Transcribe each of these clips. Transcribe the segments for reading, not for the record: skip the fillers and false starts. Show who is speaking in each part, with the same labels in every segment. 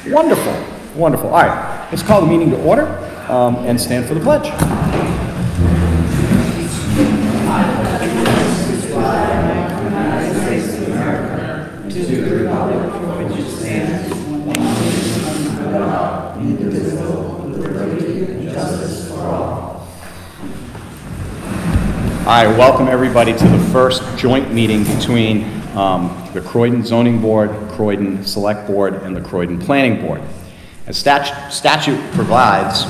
Speaker 1: Wonderful, wonderful. All right, let's call the meeting to order and stand for the pledge. All right, welcome everybody to the first joint meeting between the Croydon Zoning Board, Croydon Select Board, and the Croydon Planning Board. As statute provides,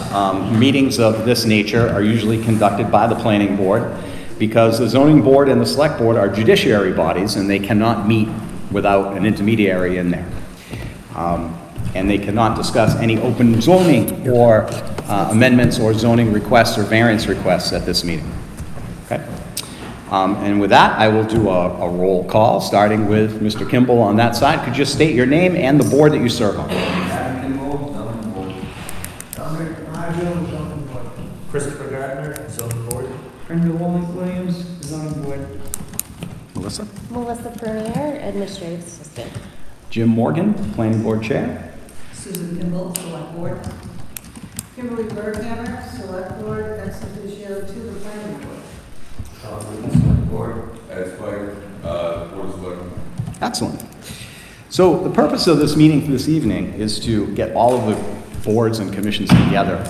Speaker 1: meetings of this nature are usually conducted by the Planning Board because the Zoning Board and the Select Board are judiciary bodies and they cannot meet without an intermediary in there. And they cannot discuss any open zoning or amendments or zoning requests or variance requests at this meeting. Okay. And with that, I will do a roll call, starting with Mr. Kimball on that side. Could you just state your name and the board that you serve on?
Speaker 2: Christopher Gardner, zoning board.
Speaker 3: Brenda Williams, zoning board.
Speaker 1: Melissa?
Speaker 4: Melissa Premier, administrative assistant.
Speaker 1: Jim Morgan, planning board chair.
Speaker 5: Susan Kimball, select board. Kimberly Berghammer, select board, ex officio to the planning board.
Speaker 2: Select board.
Speaker 6: As Board of Selectmen.
Speaker 1: Excellent. So the purpose of this meeting for this evening is to get all of the boards and commissions together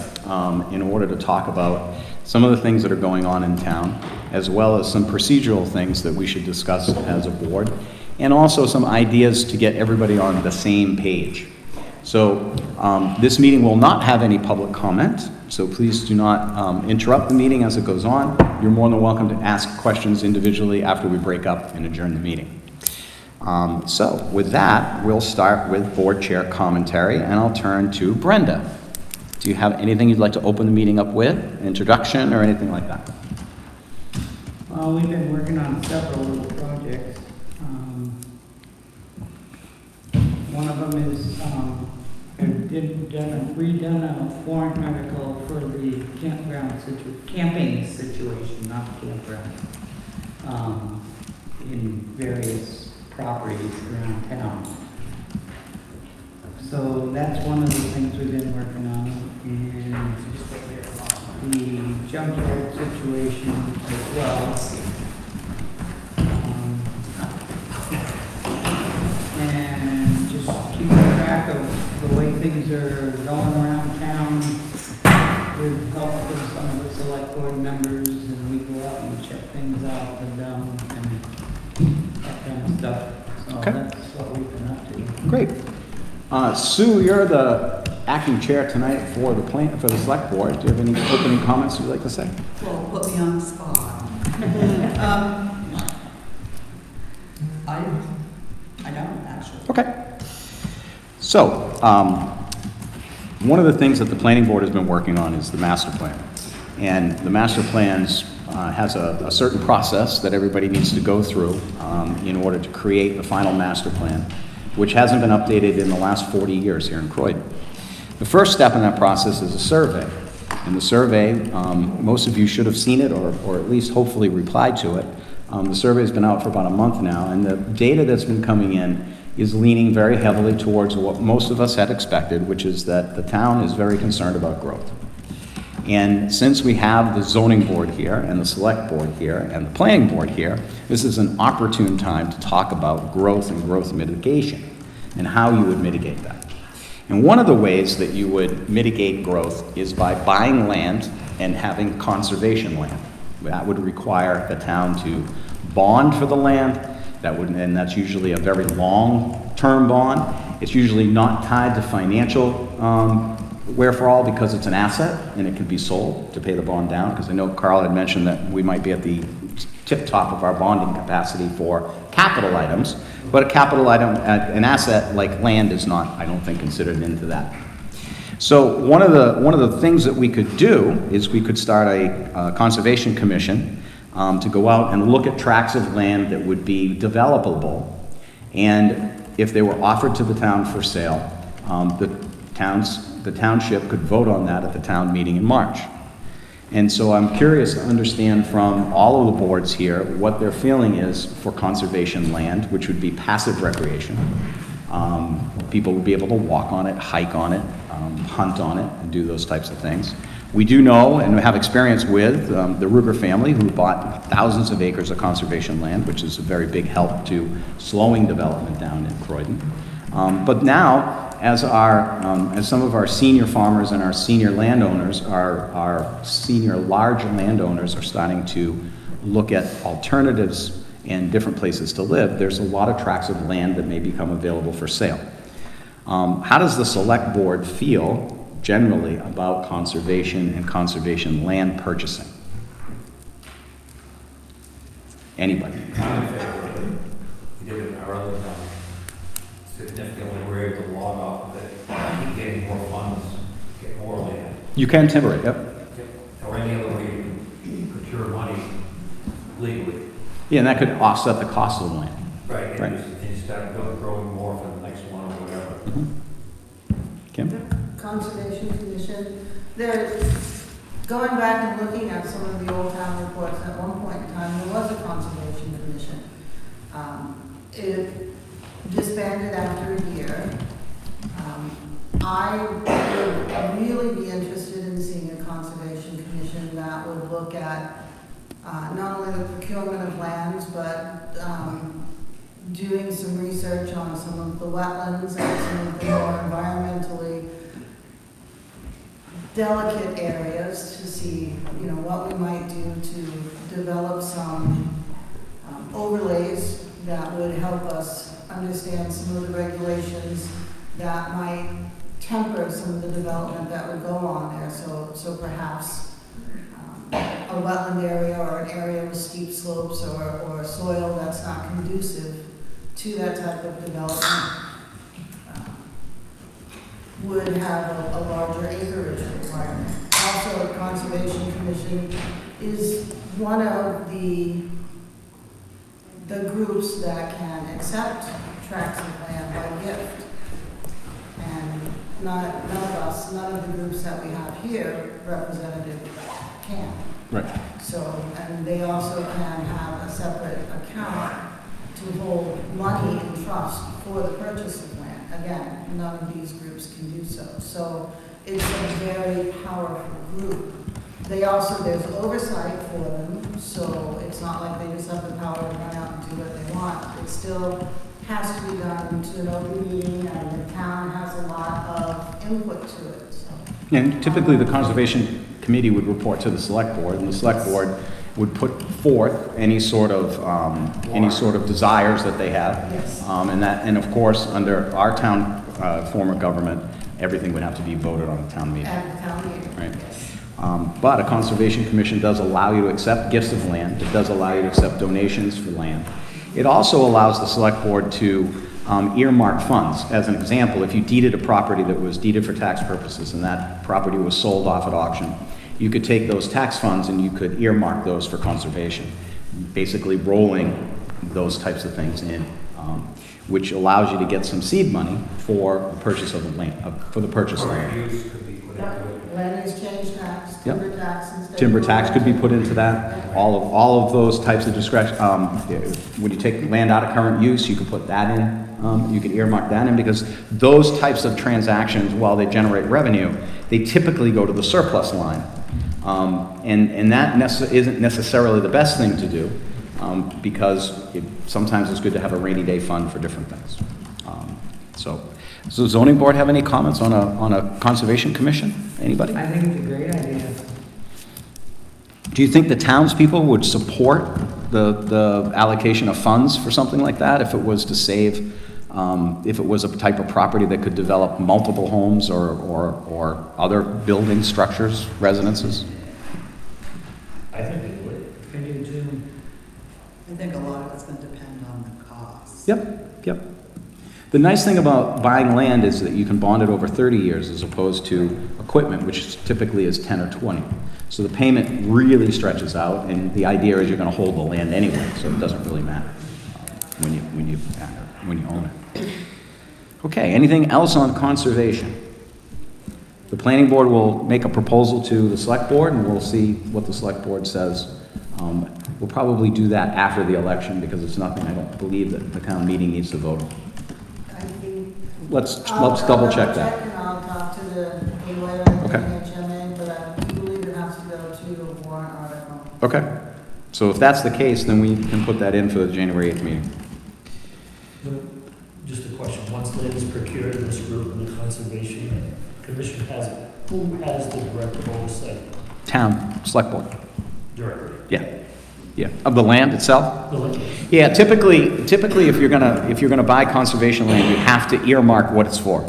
Speaker 1: in order to talk about some of the things that are going on in town, as well as some procedural things that we should discuss as a board, and also some ideas to get everybody on the same page. So this meeting will not have any public comment, so please do not interrupt the meeting as it goes on. You're more than welcome to ask questions individually after we break up and adjourn the meeting. So with that, we'll start with board chair commentary, and I'll turn to Brenda. Do you have anything you'd like to open the meeting up with, an introduction or anything like that?
Speaker 3: Well, we've been working on several little projects. One of them is redone a warrant article for the camping situation, not campground, in various properties around town. So that's one of the things we've been working on, and the junkyard situation as well. And just keeping track of the way things are going around town with help from some of the select board members, and we go out and check things out and that kind of stuff. So
Speaker 1: Okay.
Speaker 3: That's what we've been up to.
Speaker 1: Great. Sue, you're the acting chair tonight for the select board. Do you have any opening comments you'd like to say?
Speaker 5: Well, put me on the spot. I don't actually.
Speaker 1: Okay. So, one of the things that the planning board has been working on is the master plan. And the master plans has a certain process that everybody needs to go through in order to create the final master plan, which hasn't been updated in the last 40 years here in Croydon. The first step in that process is a survey. And the survey, most of you should have seen it or at least hopefully replied to it. The survey's been out for about a month now, and the data that's been coming in is leaning very heavily towards what most of us had expected, which is that the town is very concerned about growth. And since we have the zoning board here and the select board here and the planning board here, this is an opportune time to talk about growth and growth mitigation and how you would mitigate that. And one of the ways that you would mitigate growth is by buying land and having conservation land. That would require the town to bond for the land. And that's usually a very long-term bond. It's usually not tied to financial wherefore because it's an asset and it can be sold to pay the bond down. Because I know Carl had mentioned that we might be at the tip top of our bonding capacity for capital items, but a capital item, an asset like land is not, I don't think, considered into that. So one of the things that we could do is we could start a conservation commission to go out and look at tracts of land that would be developable, and if they were offered to the town for sale, the township could vote on that at the town meeting in March. And so I'm curious to understand from all of the boards here what their feeling is for conservation land, which would be passive recreation, people will be able to walk on it, hike on it, hunt on it, and do those types of things. We do know and have experience with the Ruger family, who bought thousands of acres of conservation land, which is a very big help to slowing development down in Croydon. But now, as some of our senior farmers and our senior landowners, our senior large landowners are starting to look at alternatives and different places to live, there's a lot of tracts of land that may become available for sale. How does the select board feel generally about conservation and conservation land purchasing? Anybody?
Speaker 2: I'm in favor of it. We did it in our other town. Significantly, we're able to log off of it, keep getting more funds, get more land.
Speaker 1: You can timber it, yep.
Speaker 2: Or any other way you can procure money legally.
Speaker 1: Yeah, and that could offset the cost of the land.
Speaker 2: Right.
Speaker 1: Right.
Speaker 2: And you start growing more for the next one or whatever.
Speaker 1: Kim?
Speaker 5: Conservation Commission, going back and looking at some of the old town reports, at one point in time, there was a Conservation Commission. It disbanded after a year. I would really be interested in seeing a Conservation Commission that would look at not only the procurement of lands, but doing some research on some of the wetlands and some of the more environmentally delicate areas to see, what we might do to develop some overlays that would help us understand some of the regulations that might temper some of the development that would go on there. So perhaps a wetland area or an area with steep slopes or soil that's not conducive to that type of development would have a larger acreage requirement. Also, the Conservation Commission is one of the groups that can accept tracts of land by gift. And none of the groups that we have here, representative, can.
Speaker 1: Right.
Speaker 5: So, and they also can have a separate account to hold money in trust for the purchase of land. Again, none of these groups can do so. So it's a very powerful group. There's oversight for them, so it's not like they just have the power to run out and do what they want. It still has to be done to an open meeting, and the town has a lot of input to it. So.
Speaker 1: And typically, the Conservation Committee would report to the Select Board, and the Select Board would put forth any sort of desires that they have.
Speaker 5: Yes.
Speaker 1: And of course, under our town form of government, everything would have to be voted on at town meeting.
Speaker 5: At the town meeting.
Speaker 1: Right.
Speaker 5: Yes.
Speaker 1: But a Conservation Commission does allow you to accept gifts of land. It does allow you to accept donations for land. It also allows the Select Board to earmark funds. As an example, if you deeded a property that was deeded for tax purposes and that property was sold off at auction, you could take those tax funds and you could earmark those for conservation, basically rolling those types of things in, which allows you to get some seed money for the purchase of the land, for the purchase of land.
Speaker 2: Use could be put into it.
Speaker 5: Land use change tax,
Speaker 1: Yep.
Speaker 5: timber tax instead.
Speaker 1: Timber tax could be put into that. All of those types of discretion. When you take land out of current use, you can put that in. You can earmark that in, because those types of transactions, while they generate revenue, they typically go to the surplus line. And that isn't necessarily the best thing to do, because sometimes it's good to have a rainy day fund for different things. So zoning board have any comments on a conservation commission? Anybody?
Speaker 3: I think it's a great idea.
Speaker 1: Do you think the townspeople would support the allocation of funds for something like that if it was to save, if it was a type of property that could develop multiple homes or other building structures, residences?
Speaker 2: I think it would.
Speaker 3: I do too.
Speaker 7: I think a lot of it's going to depend on the cost.
Speaker 1: Yep. The nice thing about buying land is that you can bond it over 30 years as opposed to equipment, which typically is 10 or 20. So the payment really stretches out, and the idea is you're going to hold the land anyway, so it doesn't really matter when you own it. Okay, anything else on conservation? The planning board will make a proposal to the select board, and we'll see what the select board says. We'll probably do that after the election, because it's nothing I don't believe that the town meeting needs to vote on.
Speaker 5: I think
Speaker 1: let's double check that.
Speaker 5: And I'll talk to the lawyer
Speaker 1: Okay.
Speaker 5: at HMA, but I believe it has to go to a warrant article.
Speaker 1: Okay. So if that's the case, then we can put that in for the January 8th meeting.
Speaker 8: Just a question, once land is procured in this group and the Conservation Commission has it, who has the direct oversight?
Speaker 1: Town, select board.
Speaker 8: Directly.
Speaker 1: Yeah, of the land itself?
Speaker 8: The land.
Speaker 1: Yeah, typically, if you're gonna buy conservation land, you have to earmark what it's for.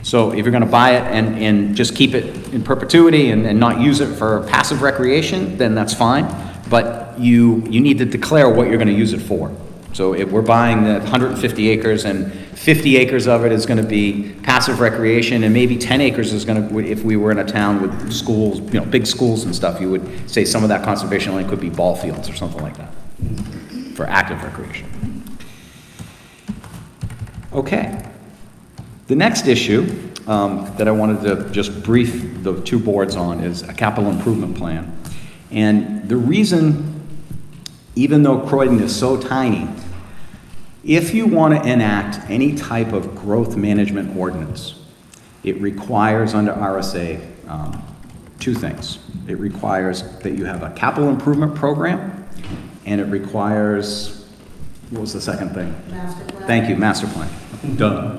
Speaker 1: So if you're gonna buy it and just keep it in perpetuity and not use it for passive recreation, then that's fine. But you need to declare what you're gonna use it for. So if we're buying the 150 acres and 50 acres of it is gonna be passive recreation, and maybe 10 acres is gonna, if we were in a town with schools, big schools and stuff, you would say some of that conservation land could be ball fields or something like that for active recreation. Okay. The next issue that I wanted to just brief the two boards on is a capital improvement plan. And the reason, even though Croydon is so tiny, if you want to enact any type of growth management ordinance, it requires under RSA two things. It requires that you have a capital improvement program, and it requires, what was the second thing?
Speaker 5: Master plan?
Speaker 1: Thank you, master plan. Done.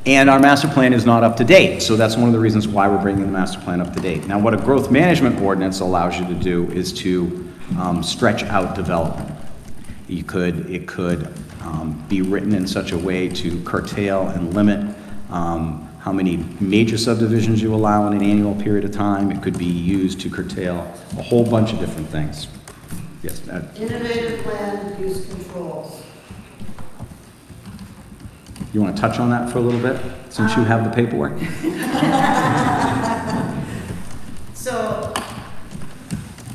Speaker 1: And our master plan is not up to date, so that's one of the reasons why we're bringing the master plan up to date. Now, what a growth management ordinance allows you to do is to stretch out development. It could be written in such a way to curtail and limit how many major subdivisions you allow in an annual period of time. It could be used to curtail a whole bunch of different things. Yes,
Speaker 5: Innovative land use controls.
Speaker 1: you want to touch on that for a little bit, since you have the paperwork?
Speaker 5: So,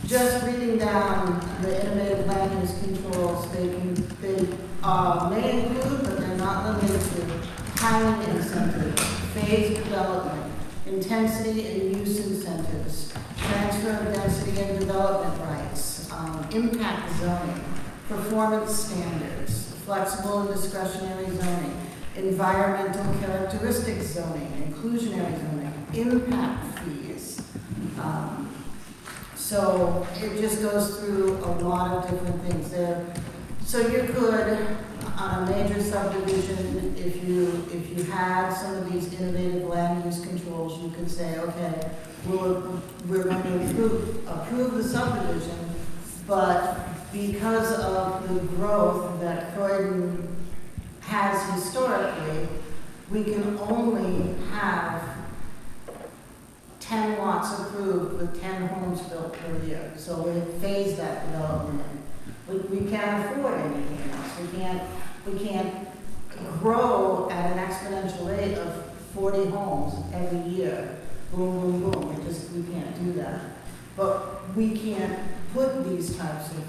Speaker 5: just reading down the innovative land use controls, they may include, but they're not limited to, timing incentives, phase development, intensity and use incentives, transfer of density and development rights, impact zoning, performance standards, flexible and discretionary zoning, environmental characteristics zoning, inclusionary zoning, impact fees. So it just goes through a lot of different things there. So you could, on a major subdivision, if you had some of these innovative land use controls, you could say, okay, we're going to approve the subdivision, but because of the growth that Croydon has historically, we can only have 10 lots approved with 10 homes built per year. So we phase that development in. We can't afford anything else. We can't grow at an exponential rate of 40 homes every year. Boom, boom, boom. We can't do that. But we can't put these types of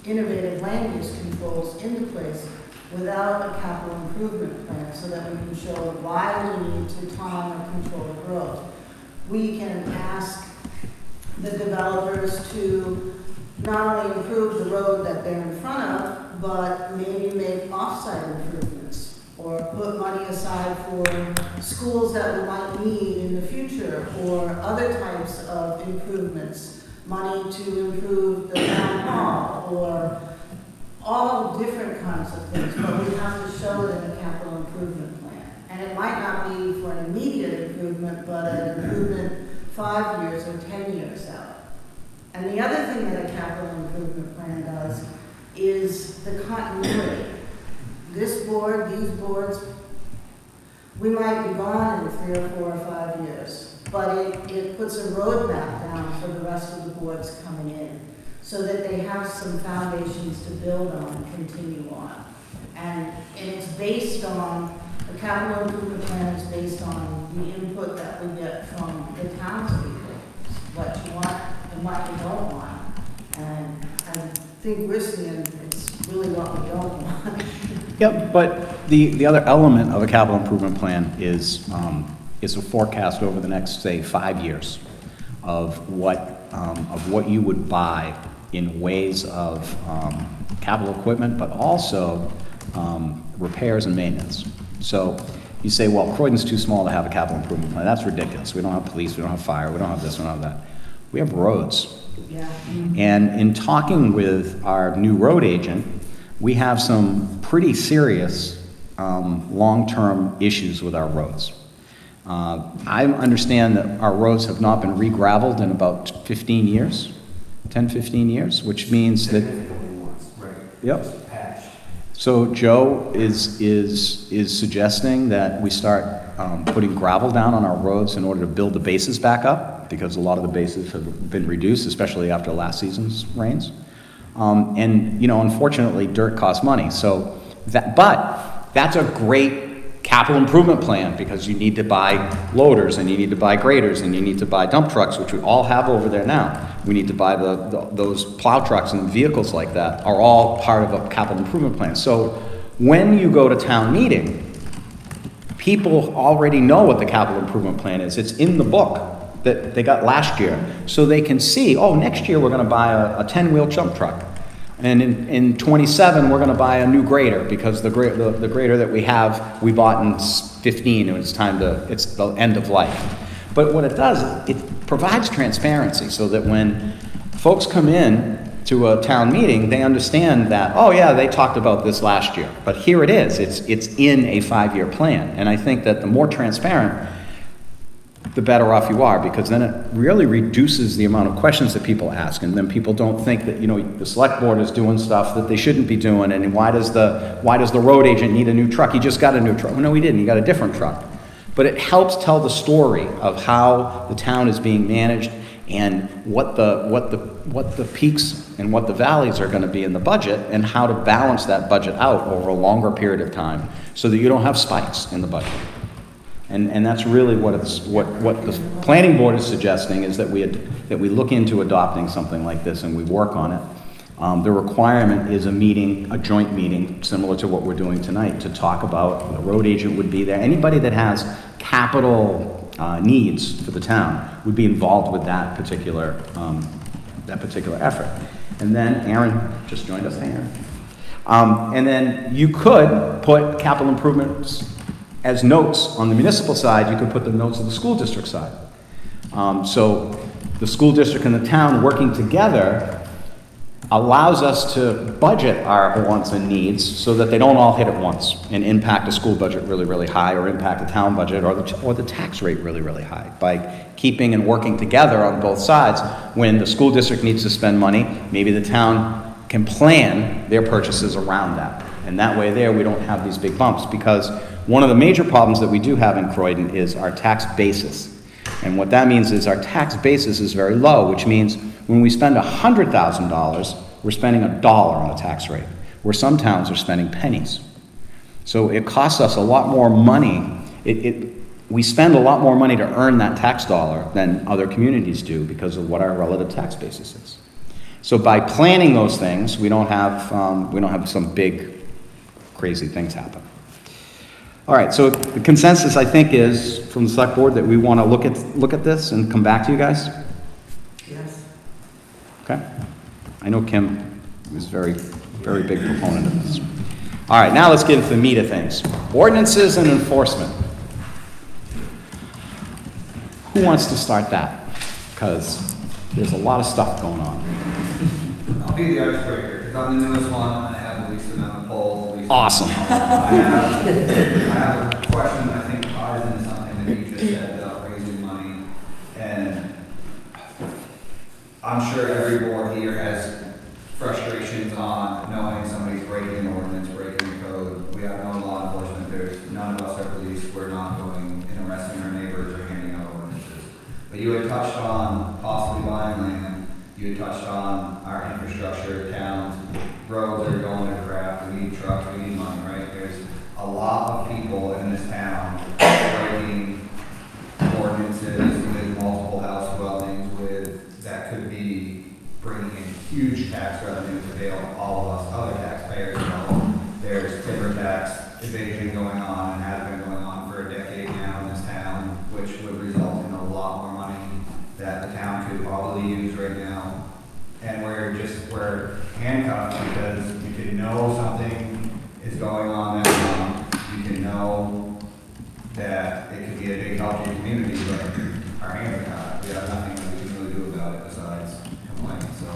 Speaker 5: innovative land use controls into place without a capital improvement plan, so that we can show why we need to time or control growth. We can ask the developers to not only improve the road that they're in front of, but maybe make off-site improvements, or put money aside for schools that we might need in the future, or other types of improvements, money to improve the town hall, or all different kinds of things, but we have to show it in a capital improvement plan. And it might not be for an immediate improvement, but an improvement 5 years or 10 years out. And the other thing that a capital improvement plan does is the continuity. This board, these boards, we might be gone in 3 or 4 or 5 years, but it puts a roadmap down for the rest of the boards coming in, so that they have some foundations to build on and continue on. And it's based on, the capital improvement plan is based on the input that we get from the townspeople, what you want and what you don't want. And I think we're seeing it's really what we don't want.
Speaker 1: Yep, but the other element of a capital improvement plan is a forecast over the next, say, 5 years of what you would buy in ways of capital equipment, but also repairs and maintenance. So you say, well, Croydon's too small to have a capital improvement plan. That's ridiculous. We don't have police, we don't have fire, we don't have this, we don't have that. We have roads.
Speaker 5: Yeah.
Speaker 1: And in talking with our new road agent, we have some pretty serious long-term issues with our roads. I understand that our roads have not been re-gravelled in about 15 years, 10, 15 years, which means that,
Speaker 2: Significantly once, right?
Speaker 1: Yep.
Speaker 2: Just patched.
Speaker 1: so Joe is suggesting that we start putting gravel down on our roads in order to build the bases back up, because a lot of the bases have been reduced, especially after last season's rains. And, you know, unfortunately, dirt costs money, so but that's a great capital improvement plan, because you need to buy loaders, and you need to buy graders, and you need to buy dump trucks, which we all have over there now. We need to buy those plow trucks, and vehicles like that are all part of a capital improvement plan. So when you go to town meeting, people already know what the capital improvement plan is. It's in the book that they got last year. So they can see, oh, next year we're gonna buy a 10-wheel dump truck. And in '27, we're gonna buy a new grader, because the grader that we have, we bought in '15, and it's the end of life. But what it does, it provides transparency, so that when folks come in to a town meeting, they understand that, oh yeah, they talked about this last year, but here it is, it's in a 5-year plan. And I think that the more transparent, the better off you are, because then it really reduces the amount of questions that people ask, and then people don't think that, you know, the select board is doing stuff that they shouldn't be doing, and why does the road agent need a new truck? He just got a new truck. Well, no, he didn't, he got a different truck. But it helps tell the story of how the town is being managed, and what the peaks and what the valleys are gonna be in the budget, and how to balance that budget out over a longer period of time, so that you don't have spikes in the budget. And that's really what the planning board is suggesting, is that we look into adopting something like this, and we work on it. The requirement is a joint meeting, similar to what we're doing tonight, to talk about, the road agent would be there. Anybody that has capital needs for the town would be involved with that particular effort. And then Aaron just joined us, Aaron. And then you could put capital improvements as notes on the municipal side. You could put the notes on the school district side. So the school district and the town working together allows us to budget our wants and needs, so that they don't all hit at once and impact the school budget really, really high, or impact the town budget, or the tax rate really, really high. By keeping and working together on both sides, when the school district needs to spend money, maybe the town can plan their purchases around that. And that way there, we don't have these big bumps, because one of the major problems that we do have in Croydon is our tax basis. And what that means is our tax basis is very low, which means when we spend $100,000, we're spending $1 on the tax rate, where some towns are spending pennies. So it costs us a lot more money. We spend a lot more money to earn that tax dollar than other communities do, because of what our relative tax basis is. So by planning those things, we don't have some big, crazy things happen. All right, so the consensus, I think, is from the select board that we want to look at this and come back to you guys.
Speaker 7: Yes.
Speaker 1: Okay. I know Kim is very, very big proponent of this. All right, now let's get into the meat of things. Ordinances and enforcement. Who wants to start that? Because there's a lot of stuff going on.
Speaker 9: I'll be the icebreaker, because I'm the newest one, and I have the least amount of polls.
Speaker 1: Awesome.
Speaker 9: I have a question that I think ties into something that you just said about raising money. And I'm sure every board here has frustrations on knowing somebody's breaking an ordinance, breaking the code. We have no law enforcement. None of us are police. We're not going and arresting our neighbors or handing out ordinances. But you had touched on possibly buying land. You had touched on our infrastructure, towns, roads that are going to crap. We need trucks, we need money, right? There's a lot of people in this town breaking ordinances with multiple house dwellings that could be bringing in huge tax revenue to bail all of us other taxpayers. You know, there's timber tax evasion going on, and has been going on for a decade now in this town, which would result in a lot more money that the town could probably use right now. And we're handcuffed, because we could know something is going on that long, you can know that it could be a big help to your community, but our hands are tied. We have nothing that we can really do about it besides complain. So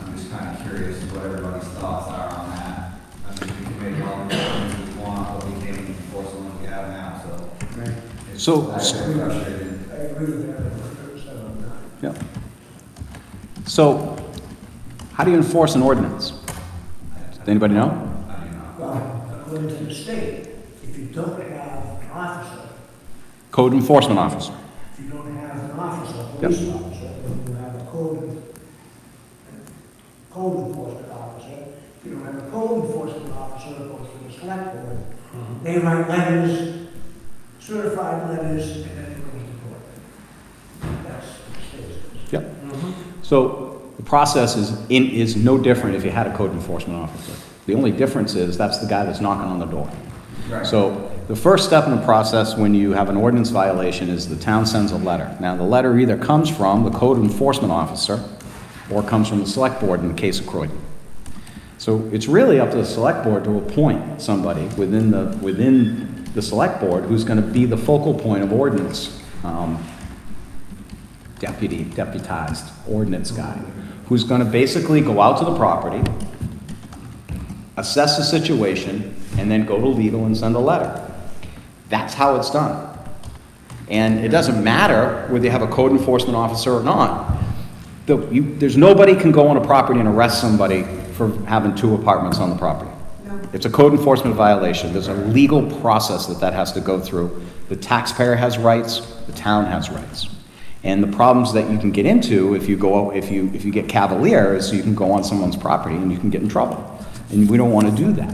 Speaker 9: I'm just kind of curious what everybody's thoughts are on that. I mean, we can make all the decisions we want, but we can't even enforce the ones we have now, so. It's
Speaker 1: So-
Speaker 9: very frustrating.
Speaker 10: I agree with that 100% on that.
Speaker 1: Yeah. So, how do you enforce an ordinance? Does anybody know?
Speaker 9: I do not.
Speaker 10: Well, according to the state, if you don't have an officer,
Speaker 1: Code enforcement officer.
Speaker 10: if you don't have an officer, police officer, then you have a code enforcement officer. If you don't have a code enforcement officer, it goes to the select board. They write letters, certified letters, and then it goes to court. That's what the state says.
Speaker 1: Yep. So the process is no different if you had a code enforcement officer. The only difference is that's the guy that's knocking on the door.
Speaker 9: Right.
Speaker 1: So the first step in the process when you have an ordinance violation is the town sends a letter. Now, the letter either comes from the code enforcement officer or comes from the select board in the case of Croydon. So it's really up to the select board to appoint somebody within the select board who's going to be the focal point of ordinance, deputized ordinance guy, who's going to basically go out to the property, assess the situation, and then go to legal and send a letter. That's how it's done. And it doesn't matter whether you have a code enforcement officer or not. There's nobody can go on a property and arrest somebody for having 2 apartments on the property.
Speaker 5: No.
Speaker 1: It's a code enforcement violation. There's a legal process that has to go through. The taxpayer has rights, the town has rights. And the problems that you can get into if you get cavalier is you can go on someone's property and you can get in trouble. And we don't want to do that.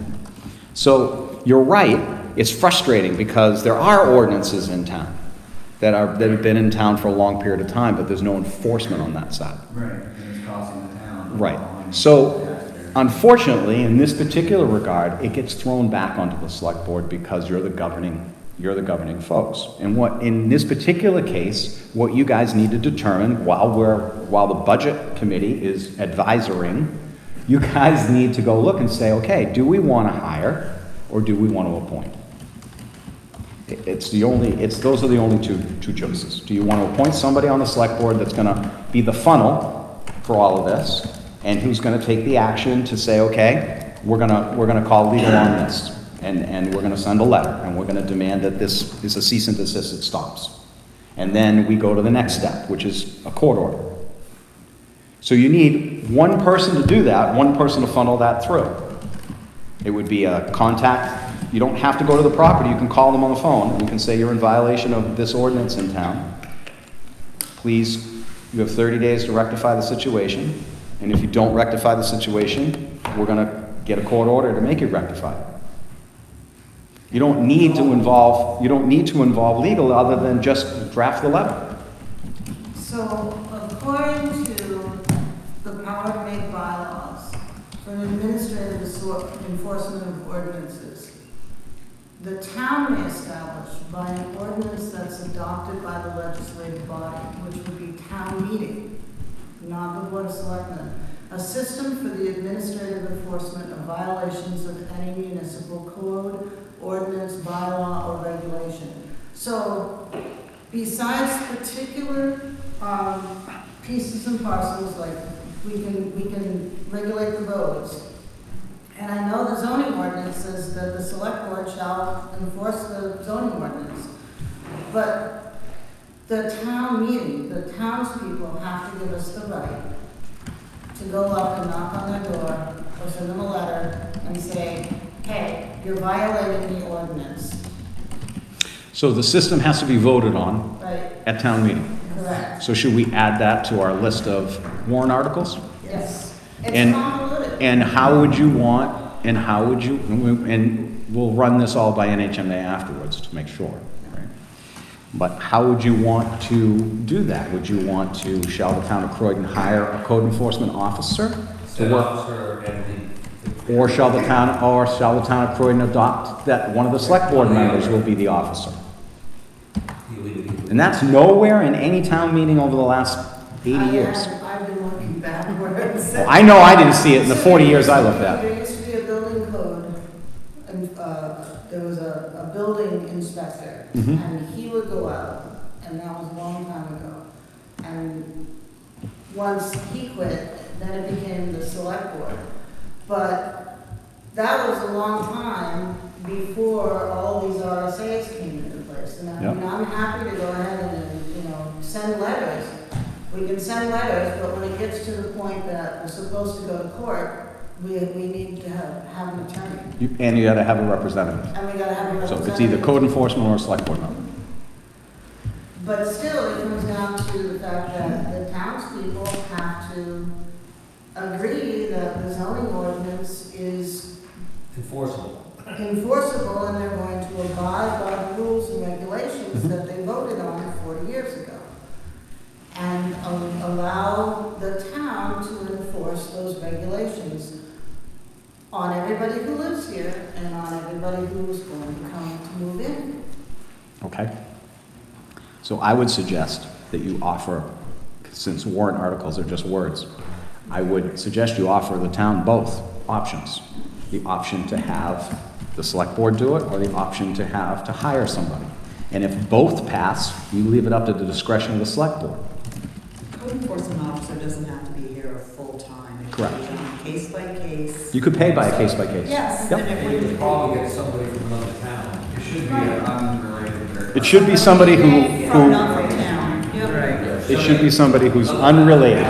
Speaker 1: So you're right, it's frustrating because there are ordinances in town that have been in town for a long period of time, but there's no enforcement on that side.
Speaker 9: Right, and it's costing the town.
Speaker 1: Right. So unfortunately, in this particular regard, it gets thrown back onto the select board because you're the governing folks. And in this particular case, what you guys need to determine while the budget committee is advisoring, you guys need to go look and say, okay, do we want to hire or do we want to appoint? Those are the only two choices. Do you want to appoint somebody on the select board that's going to be the funnel for all of this, and who's going to take the action to say, okay, we're going to call legal on this, and we're going to send a letter, and we're going to demand that this is a cease and desist, it stops. And then we go to the next step, which is a court order. So you need one person to do that, one person to funnel that through. It would be a contact. You don't have to go to the property. You can call them on the phone. You can say you're in violation of this ordinance in town. Please, you have 30 days to rectify the situation. And if you don't rectify the situation, we're going to get a court order to make it rectified. You don't need to involve legal other than just draft the letter.
Speaker 5: So according to the power to make bylaws for an administrative enforcement of ordinances, the town may establish by an ordinance that's adopted by the legislative body, which would be town meeting, not the Board of Selectmen, a system for the administrative enforcement of violations of any municipal code, ordinance, bylaw, or regulation. So besides particular pieces and parcels, like we can regulate the roads. And I know the zoning ordinance says that the select board shall enforce the zoning ordinance. But the town meeting, the townspeople have to give us the right to go up and knock on their door or send them a letter and say, hey, you're violating the ordinance.
Speaker 1: So the system has to be voted on
Speaker 5: Right?
Speaker 1: at town meeting.
Speaker 5: Correct.
Speaker 1: So should we add that to our list of warrant articles?
Speaker 5: Yes. It's
Speaker 1: And-
Speaker 5: convoluted.
Speaker 1: And we'll run this all by NHMA afterwards to make sure, right? But how would you want to do that? Would you want to, shall the town of Croydon hire a code enforcement officer to work?
Speaker 2: Officer and the.
Speaker 1: Or shall the town of Croydon adopt that one of the select board members will be the officer? And that's nowhere in any town meeting over the last 80 years.
Speaker 5: I've been looking backwards.
Speaker 1: I know I didn't see it in the 40 years I looked at.
Speaker 5: There used to be a building code a building inspector,
Speaker 1: Mhm.
Speaker 5: and he would go out, and that was a long time ago. And once he quit, then it became the select board. But that was a long time before all these RSAs came into place. And I mean, I'm happy to go ahead and, you know, send letters. We can send letters, but when it gets to the point that we're supposed to go to court, we need to have an attorney.
Speaker 1: And you gotta have a representative.
Speaker 5: And we gotta have a
Speaker 1: So
Speaker 5: representative.
Speaker 1: it's either code enforcement or a select board member.
Speaker 5: But still, it comes down to the fact that the townspeople have to agree that the zoning ordinance is
Speaker 2: Enforceable.
Speaker 5: enforceable, and they're going to abide by the rules and regulations that they voted on 40 years ago. And allow the town to enforce those regulations on everybody who lives here and on everybody who is going to come to move in.
Speaker 1: Okay? So I would suggest that you offer, since warrant articles are just words, I would suggest you offer the town both options. The option to have the select board do it, or the option to hire somebody. And if both pass, you leave it up to the discretion of the select board.
Speaker 7: Code enforcement officer doesn't have to be here full-time. It
Speaker 1: Correct.
Speaker 7: can be done case by case.
Speaker 1: You could pay by a case by case.
Speaker 5: Yes.
Speaker 1: Yep.
Speaker 2: And you could probably get somebody from another town.
Speaker 9: It should be an unrelated.
Speaker 1: It should be somebody
Speaker 7: From,
Speaker 1: who,
Speaker 7: not from town. Yep.
Speaker 1: it should be somebody who's unrelated,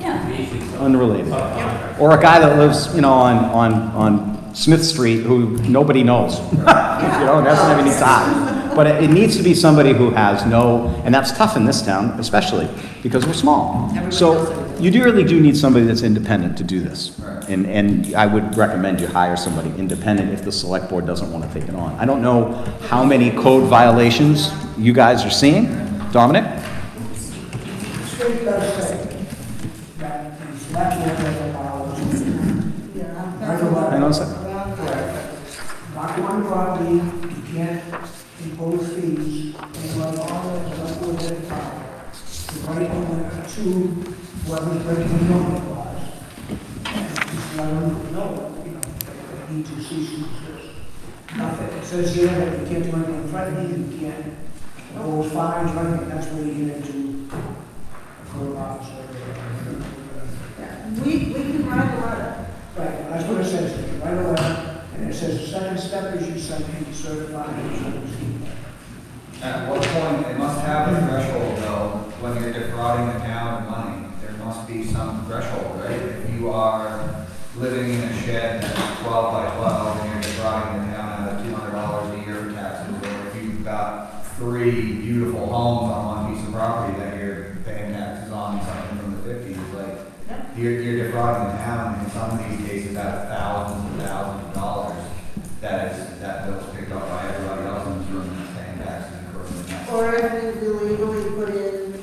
Speaker 7: Yeah.
Speaker 1: unrelated. Or a guy that lives, you know, on Smith Street who nobody knows. You know, and doesn't have any ties. But it needs to be somebody who has no, and that's tough in this town especially, because we're small.
Speaker 7: Everybody
Speaker 1: So
Speaker 7: knows everything.
Speaker 1: you really do need somebody that's independent to do this.
Speaker 9: Right.
Speaker 1: And I would recommend you hire somebody independent if the select board doesn't want to take it on. I don't know how many code violations you guys are seeing. Dominic?
Speaker 10: State does say that the select board has a power to,
Speaker 5: Yeah,
Speaker 10: I know that.
Speaker 1: Hang on a second.
Speaker 5: around there.
Speaker 10: not one property, you can't impose fees, and run all the select board at a time. The right to whoever's breaking the zoning laws. And just let them know, you know, they need to cease and desist. Nothing, it says here that you can't do anything threatening, you can't impose fines, or anything, that's where you get into a code officer.
Speaker 5: Yeah, we can write a letter.
Speaker 10: Right, that's what it says, you write a letter, and it says the second step is you send him certified insurance.
Speaker 9: At what point, it must have a threshold though, when you're defrauding the town of money, there must be some threshold, right? If you are living in a shed that's 12 by 12 and you're defrauding the town out of $200 a year for taxes, or if you've got 3 beautiful homes on one piece of property that you're paying taxes on, something from the 50s, like, you're defrauding the town in some of these cases out of thousands and thousands of dollars. That bill's picked up by everybody else in this room that's paying taxes and grossing the taxes.
Speaker 5: Or if you illegally put in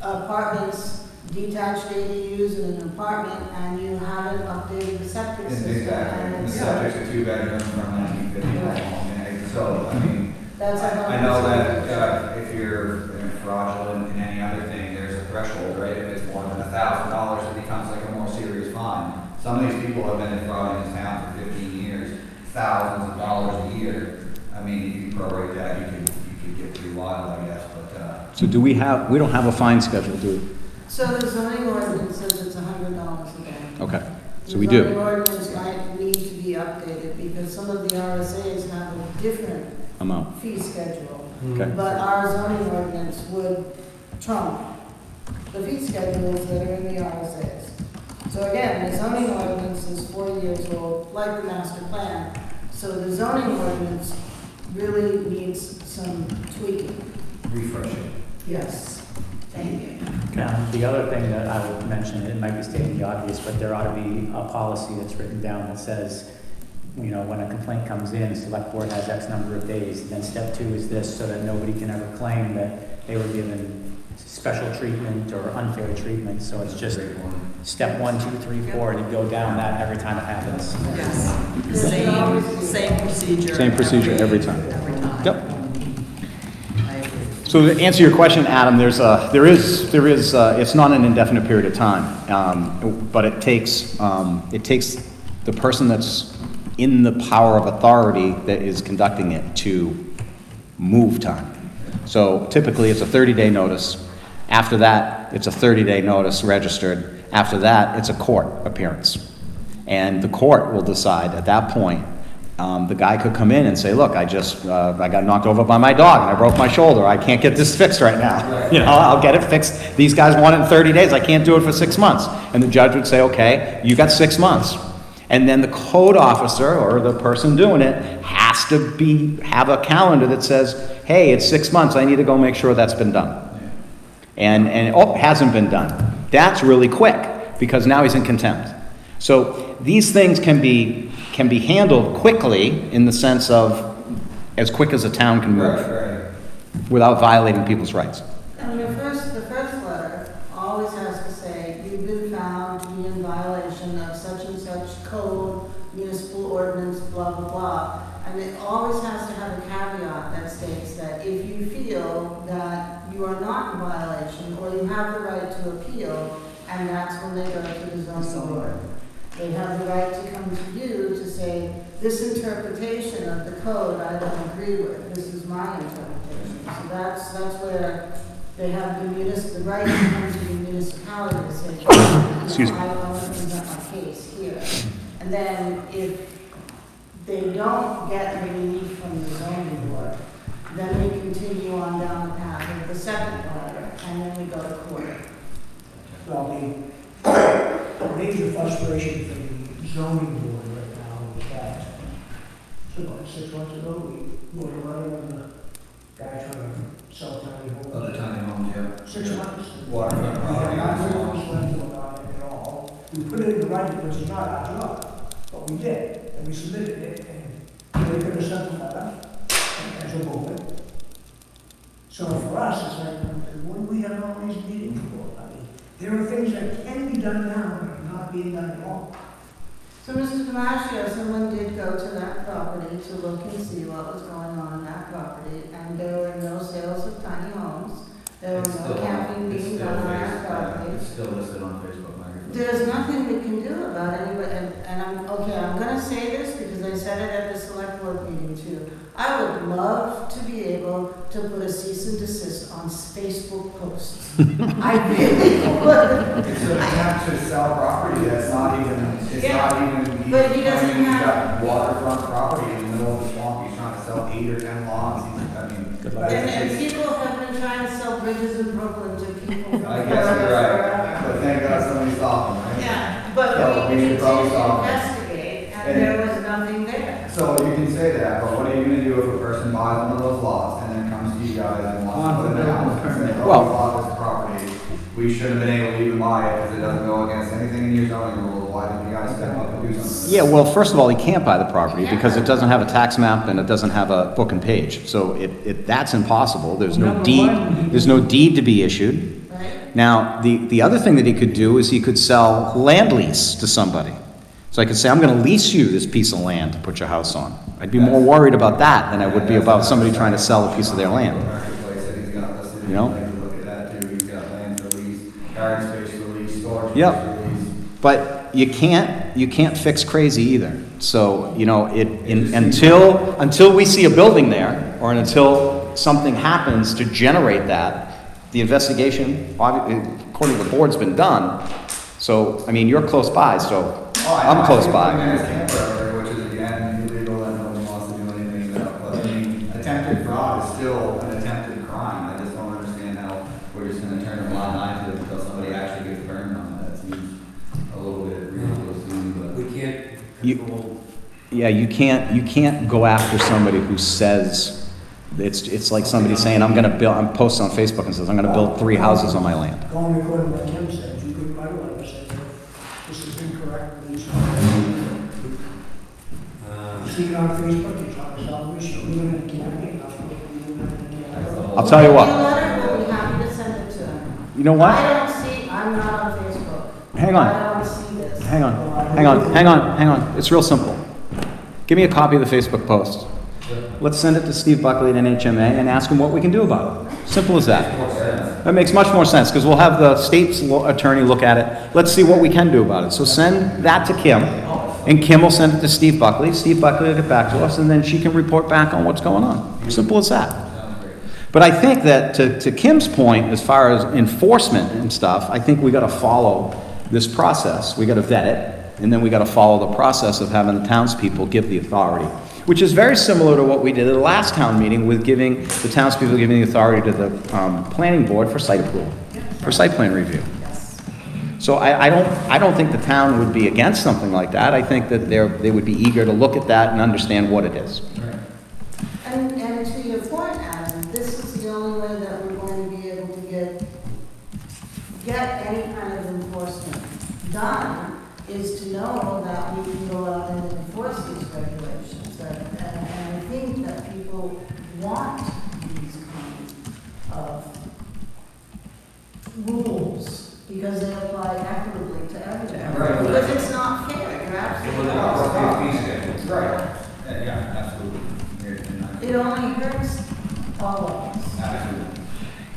Speaker 5: apartments, detached ADUs in an apartment, and you haven't updated the septic system.
Speaker 9: Exactly,
Speaker 5: and
Speaker 9: the
Speaker 5: it's-
Speaker 9: subject's a 2-bedroom from 1950 home, and so, I mean,
Speaker 5: That's a.
Speaker 9: I know that if you're fraudulent in any other thing, there's a threshold, right? If it's more than $1,000, it becomes like a more serious fine. Some of these people have been defrauding this town for 15 years, thousands of dollars a year. I mean, if you prorate that, you could get pretty wild, I guess, but,
Speaker 1: So we don't have a fine schedule, do we?
Speaker 5: So the zoning ordinance says it's $100 a day.
Speaker 1: Okay, so
Speaker 5: The
Speaker 1: we
Speaker 5: zoning
Speaker 1: do.
Speaker 5: ordinance might need to be updated because some of the RSAs have a different
Speaker 1: Amount,
Speaker 5: fee schedule.
Speaker 1: okay.
Speaker 5: But our zoning ordinance would trump the fee schedules that are in the RSAs. So again, the zoning ordinance is 40 years old, like the master plan. So the zoning ordinance really needs some tweaking.
Speaker 2: Refresh it.
Speaker 5: Yes. Thank you.
Speaker 11: Now, the other thing that I would mention, it might be stating the obvious, but there ought to be a policy that's written down that says, you know, when a complaint comes in, select board has X number of days. Then step 2 is this, so that nobody can ever claim that they were given special treatment or unfair treatment. So it's just step 1, 2, 3, 4, and you go down that every time it happens.
Speaker 7: Yes. Same procedure.
Speaker 1: Same procedure every time.
Speaker 7: Every time.
Speaker 1: Yep.
Speaker 7: I agree.
Speaker 1: So to answer your question, Adam, there is, it's not an indefinite period of time, but it takes the person that's in the power of authority that is conducting it to move time. So typically, it's a 30-day notice. After that, it's a 30-day notice registered. After that, it's a court appearance. And the court will decide at that point. The guy could come in and say, look, I got knocked over by my dog and I broke my shoulder. I can't get this fixed right now. You know, I'll get it fixed. These guys want it in 30 days. I can't do it for 6 months. And the judge would say, okay, you got 6 months. And then the code officer or the person doing it has to have a calendar that says, hey, it's 6 months. I need to go make sure that's been done. And it hasn't been done. That's really quick because now he's in contempt. So these things can be handled quickly in the sense of as quick as a town can move without violating people's rights.
Speaker 5: And the first letter always has to say, you've been found to be in violation of such and such code, municipal ordinance, blah, blah, blah. And it always has to have a caveat that states that if you feel that you are not in violation or you have the right to appeal, and that's when they go to the zoning board. They have the right to come to you to say, this interpretation of the code I don't agree with. This is my interpretation. So that's where they have the right to come to the municipality to say,
Speaker 1: Excuse me.
Speaker 5: I want to present my case here. And then if they don't get relief from the zoning board, then we continue on down the path of the second letter, and then we go to court.
Speaker 10: Well, the major frustration for the zoning board right now is that, so about 6 months ago, we were running on the guy trying to sell tiny homes.
Speaker 9: Other tiny homes, yeah.
Speaker 10: 6 months.
Speaker 9: Waterfront
Speaker 10: We have not
Speaker 9: property.
Speaker 10: really explained about it at all. We put it in the writing, which is not our job, but we did, and we submitted it, and they could have sent the letter as a board. So for us, it's like, what do we have all these meetings for? I mean, there are things that can be done now that are not being done at all.
Speaker 5: So, Mr. Damasio, someone did go to that property to look and see what was going on in that property, and there were no sales of tiny homes. There was no camping being done on that property.
Speaker 9: It's still listed on Facebook, Margaret.
Speaker 5: There's nothing we can do about anybody, and I'm gonna say this because I said it at the select board meeting too. I would love to be able to put a cease and desist on Facebook posts. I really would.
Speaker 9: It's an attempt to sell property that's not even, it's
Speaker 5: Yeah.
Speaker 9: not even.
Speaker 5: But he doesn't
Speaker 9: He's
Speaker 5: have-
Speaker 9: got waterfront property in the middle of the swamp, he's trying to sell 8 or 10 lots,
Speaker 11: Good luck.
Speaker 5: And people have been trying to sell bridges in Brooklyn to people. from
Speaker 9: I guess you're
Speaker 5: Florida
Speaker 9: right,
Speaker 5: forever.
Speaker 9: but thank God somebody stopped him, right?
Speaker 5: Yeah,
Speaker 9: Yeah,
Speaker 5: but
Speaker 9: we
Speaker 5: we
Speaker 9: should
Speaker 5: needed
Speaker 9: probably
Speaker 5: to
Speaker 9: stop.
Speaker 5: investigate, and
Speaker 9: And-
Speaker 5: there was nothing there.
Speaker 9: So you can say that, but what are you gonna do if a person buys one of those lots and then comes to you guys and wants to put it in a house and say, oh,
Speaker 1: Well-
Speaker 9: we bought this property, we should have been able to even buy it because it doesn't go against anything in your zoning rules, why didn't you guys step up and do something?
Speaker 1: Yeah, well, first of all, he can't buy the property because it doesn't have a tax map and it doesn't have a book and page. So that's impossible. There's no
Speaker 3: Number
Speaker 1: deed,
Speaker 3: one,
Speaker 1: there's no deed to be issued.
Speaker 5: Right?
Speaker 1: Now, the other thing that he could do is he could sell land lease to somebody. So I could say, I'm gonna lease you this piece of land to put your house on. I'd be more worried about that than I would be about somebody trying to sell a piece of their land.
Speaker 9: Marketplace that he's got listed,
Speaker 1: You know?
Speaker 9: like, look at that too, he's got land for lease, garden space for lease, storage space
Speaker 1: Yep.
Speaker 9: for lease.
Speaker 1: But you can't fix crazy either. So, you know, until we see a building there, or until something happens to generate that, the investigation, according to the board's been done. So, I mean, you're close by, so
Speaker 9: Oh, I know,
Speaker 1: I'm close
Speaker 9: I see
Speaker 1: by.
Speaker 9: a man's camper out there, which is again illegal and no one wants to do anything about, but I mean, attempted fraud is still an attempted crime. I just don't understand how we're just gonna turn a blind eye to it until somebody actually gets burned on it. That seems a little bit ridiculous to me, but.
Speaker 2: We can't
Speaker 1: You-
Speaker 2: control.
Speaker 1: Yeah, you can't go after somebody who says, it's like somebody saying, I'm posting on Facebook and says, I'm gonna build 3 houses on my land.
Speaker 10: Going according to what Kim said, you could write a letter saying, this is incorrect, please. See it on Facebook, you try to solve the issue, even in a campaign,
Speaker 1: I'll tell you what.
Speaker 5: If you let him, we'll be happy to send it to him.
Speaker 1: You know what?
Speaker 5: I'm not on Facebook.
Speaker 1: Hang on.
Speaker 5: I don't see this.
Speaker 1: Hang on. It's real simple. Give me a copy of the Facebook post. Let's send it to Steve Buckley at NHMA and ask him what we can do about it. Simple as that. That makes much more sense, because we'll have the state's attorney look at it. Let's see what we can do about it. So send that to Kim, And Kim will send it to Steve Buckley. Steve Buckley will get back to us, and then she can report back on what's going on. Simple as that.
Speaker 9: Sounds great.
Speaker 1: But I think that, to Kim's point, as far as enforcement and stuff, I think we gotta follow this process. We gotta vet it, and then we gotta follow the process of having the townspeople give the authority, which is very similar to what we did at the last town meeting with giving, the townspeople giving the authority to the, planning board for site approval, for site plan review. So I don't think the town would be against something like that. I think that they would be eager to look at that and understand what it is.
Speaker 5: And to your point, Adam, this is the only way that we're going to be able to get any kind of enforcement done, is to know that we can go out and enforce these regulations. And I think that people want these kinds of rules, because they apply equitably to everyone.
Speaker 9: Right.
Speaker 5: Because it's not fair, you're absolutely
Speaker 2: With
Speaker 5: right.
Speaker 2: fee schedule.
Speaker 9: Right. Yeah, absolutely.
Speaker 5: It only hurts all of us.
Speaker 9: Absolutely.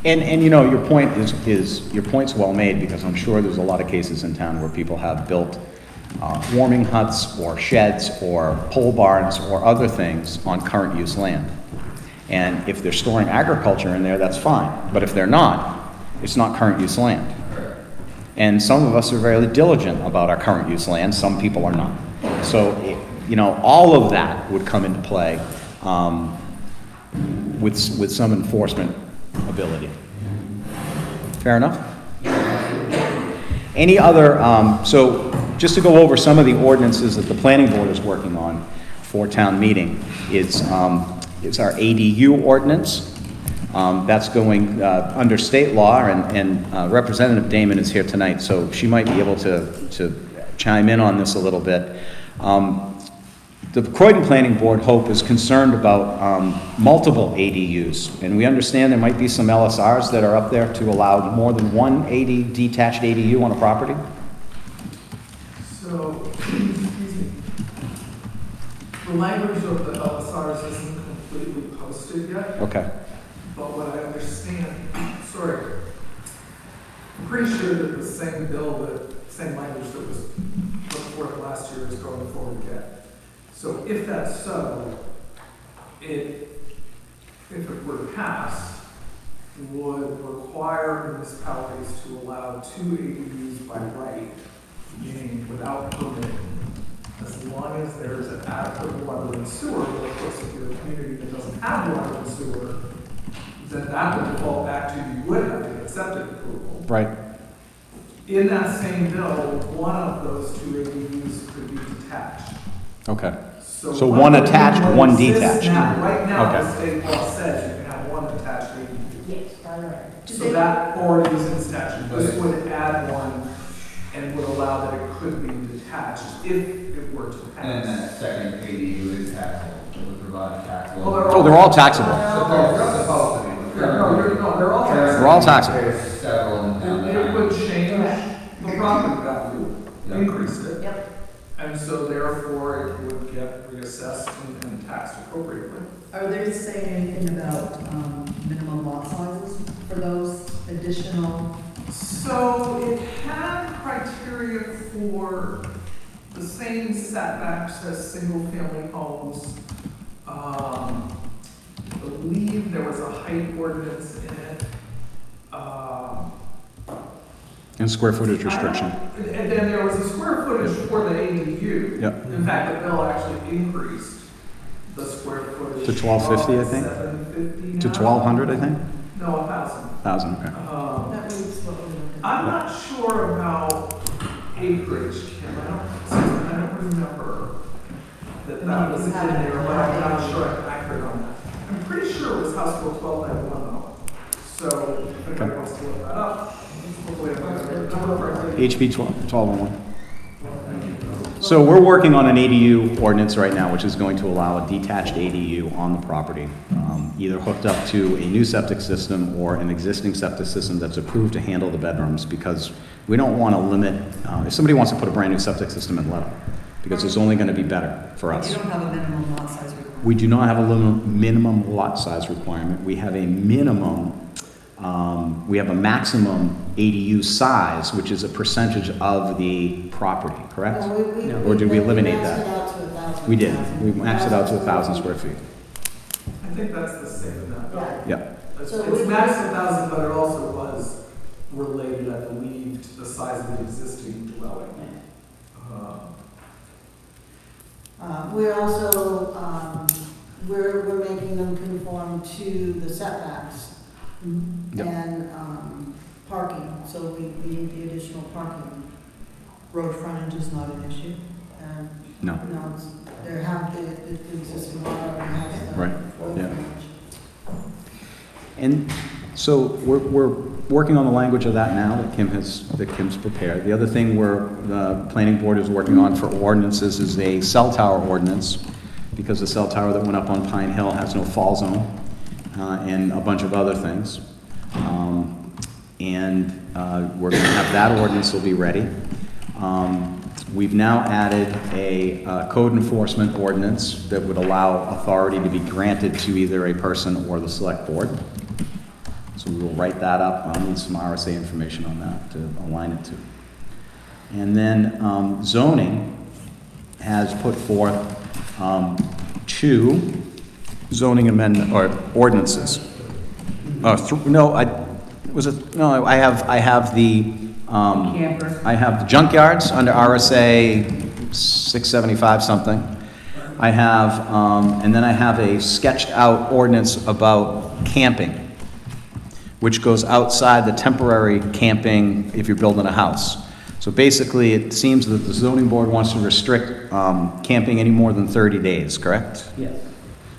Speaker 1: And you know, your point is your point's well made, because I'm sure there's a lot of cases in town where people have built warming huts or sheds or pole barns or other things on current use land. And if they're storing agriculture in there, that's fine. But if they're not, it's not current use land. And some of us are very diligent about our current use land, some people are not. So, you know, all of that would come into play with some enforcement ability. Fair enough? Any other, so just to go over some of the ordinances that the planning board is working on for town meeting, it's our ADU ordinance. That's going under state law, and Representative Damon is here tonight, so she might be able to chime in on this a little bit. The Croydon Planning Board, Hope, is concerned about multiple ADUs, and we understand there might be some LSRs that are up there to allow more than one detached ADU on a property.
Speaker 12: So, excuse me, the language of the LSRs isn't completely posted yet.
Speaker 1: Okay.
Speaker 12: But what I understand, sorry, I'm pretty sure that the same bill, the same language that was put forth last year is going forward again. So if that's so, if it were passed, would require municipalities to allow 2 ADUs by right, meaning without permitting, as long as there's an adequate water and sewer. But of course, if you're a community that doesn't have water and sewer, then that would default back to you would have to get septic approval.
Speaker 1: Right.
Speaker 12: In that same bill, one of those 2 ADUs could be detached.
Speaker 1: Okay.
Speaker 12: So
Speaker 1: one attached, one
Speaker 12: exists
Speaker 1: detached.
Speaker 12: now. Right now,
Speaker 1: Okay.
Speaker 12: the state law says you can have one attached ADU.
Speaker 5: Yes, all right.
Speaker 12: So that already is in statute. This would add one and would allow that it could be detached if it were to
Speaker 9: And then
Speaker 12: pass.
Speaker 9: that second ADU is taxable, it would provide taxable.
Speaker 12: Well,
Speaker 1: Oh, they're all taxable.
Speaker 12: No, they're all taxed.
Speaker 1: They're all taxable.
Speaker 9: There's several in town. that
Speaker 12: It
Speaker 9: aren't.
Speaker 12: would change the property value,
Speaker 9: Yep.
Speaker 12: increase it.
Speaker 5: Yep.
Speaker 12: And so therefore, it would get reassessed and taxed appropriately.
Speaker 7: Are they saying anything about minimum lot sizes for those additional?
Speaker 12: So it had criteria for the same setbacks as single-family homes. I believe there was a height ordinance in it.
Speaker 1: And square footage restriction.
Speaker 12: And then there was a square footage for the ADU.
Speaker 1: Yep.
Speaker 12: In fact, the bill actually increased the square footage.
Speaker 1: To 1250, I think?
Speaker 12: 750
Speaker 1: To
Speaker 12: now.
Speaker 1: 1,200, I think?
Speaker 12: No, 1,000.
Speaker 1: 1,000, okay.
Speaker 5: That means what we're looking at.
Speaker 12: I'm not sure about acreage, Kim. I don't remember that was in there, but I'm not sure I'm accurate on that. I'm pretty sure it was House Bill 1291 though. So if anybody wants to look that up, hopefully I'm going to remember correctly.
Speaker 1: HB 1201. So we're working on an ADU ordinance right now, which is going to allow a detached ADU on the property, either hooked up to a new septic system or an existing septic system that's approved to handle the bedrooms, because we don't want to limit, if somebody wants to put a brand new septic system in, let them, because it's only going to be better for us.
Speaker 7: You don't have a minimum lot size requirement.
Speaker 1: We do not have a minimum lot size requirement. We have a minimum we have a maximum ADU size, which is a percentage of the property, correct? Or did we eliminate
Speaker 5: maxed it
Speaker 1: that?
Speaker 5: out to 1,000.
Speaker 1: We did. We maxed it out to 1,000 square feet.
Speaker 12: I think that's the same amount.
Speaker 5: Yeah.
Speaker 1: Yeah.
Speaker 12: It's
Speaker 5: So
Speaker 12: it's
Speaker 5: we-
Speaker 12: maxed 1,000, but it also was related, I believe, to the size of the existing dwelling.
Speaker 5: We're also, we're making them conform to the setbacks
Speaker 1: Yep.
Speaker 5: and, parking, so we need the additional parking.
Speaker 7: Road frontage is not an issue.
Speaker 5: And,
Speaker 1: No.
Speaker 5: no, there have, the existing law already has the
Speaker 1: Right,
Speaker 5: road
Speaker 1: yeah.
Speaker 5: frontage.
Speaker 1: And so we're working on the language of that now that Kim's prepared. The other thing the planning board is working on for ordinances is a cell tower ordinance, because the cell tower that went up on Pine Hill has no fall zone, and a bunch of other things. We're gonna have that ordinance will be ready. We've now added a code enforcement ordinance that would allow authority to be granted to either a person or the select board. So we will write that up. I'll need some RSA information on that to align it to. And then zoning has put forth 2 zoning amendment or ordinances. I have the
Speaker 3: Camper.
Speaker 1: I have the junkyards under RSA 675 something. I have, and then I have a sketched out ordinance about camping, which goes outside the temporary camping if you're building a house. So basically, it seems that the zoning board wants to restrict camping any more than 30 days, correct?
Speaker 3: Yes.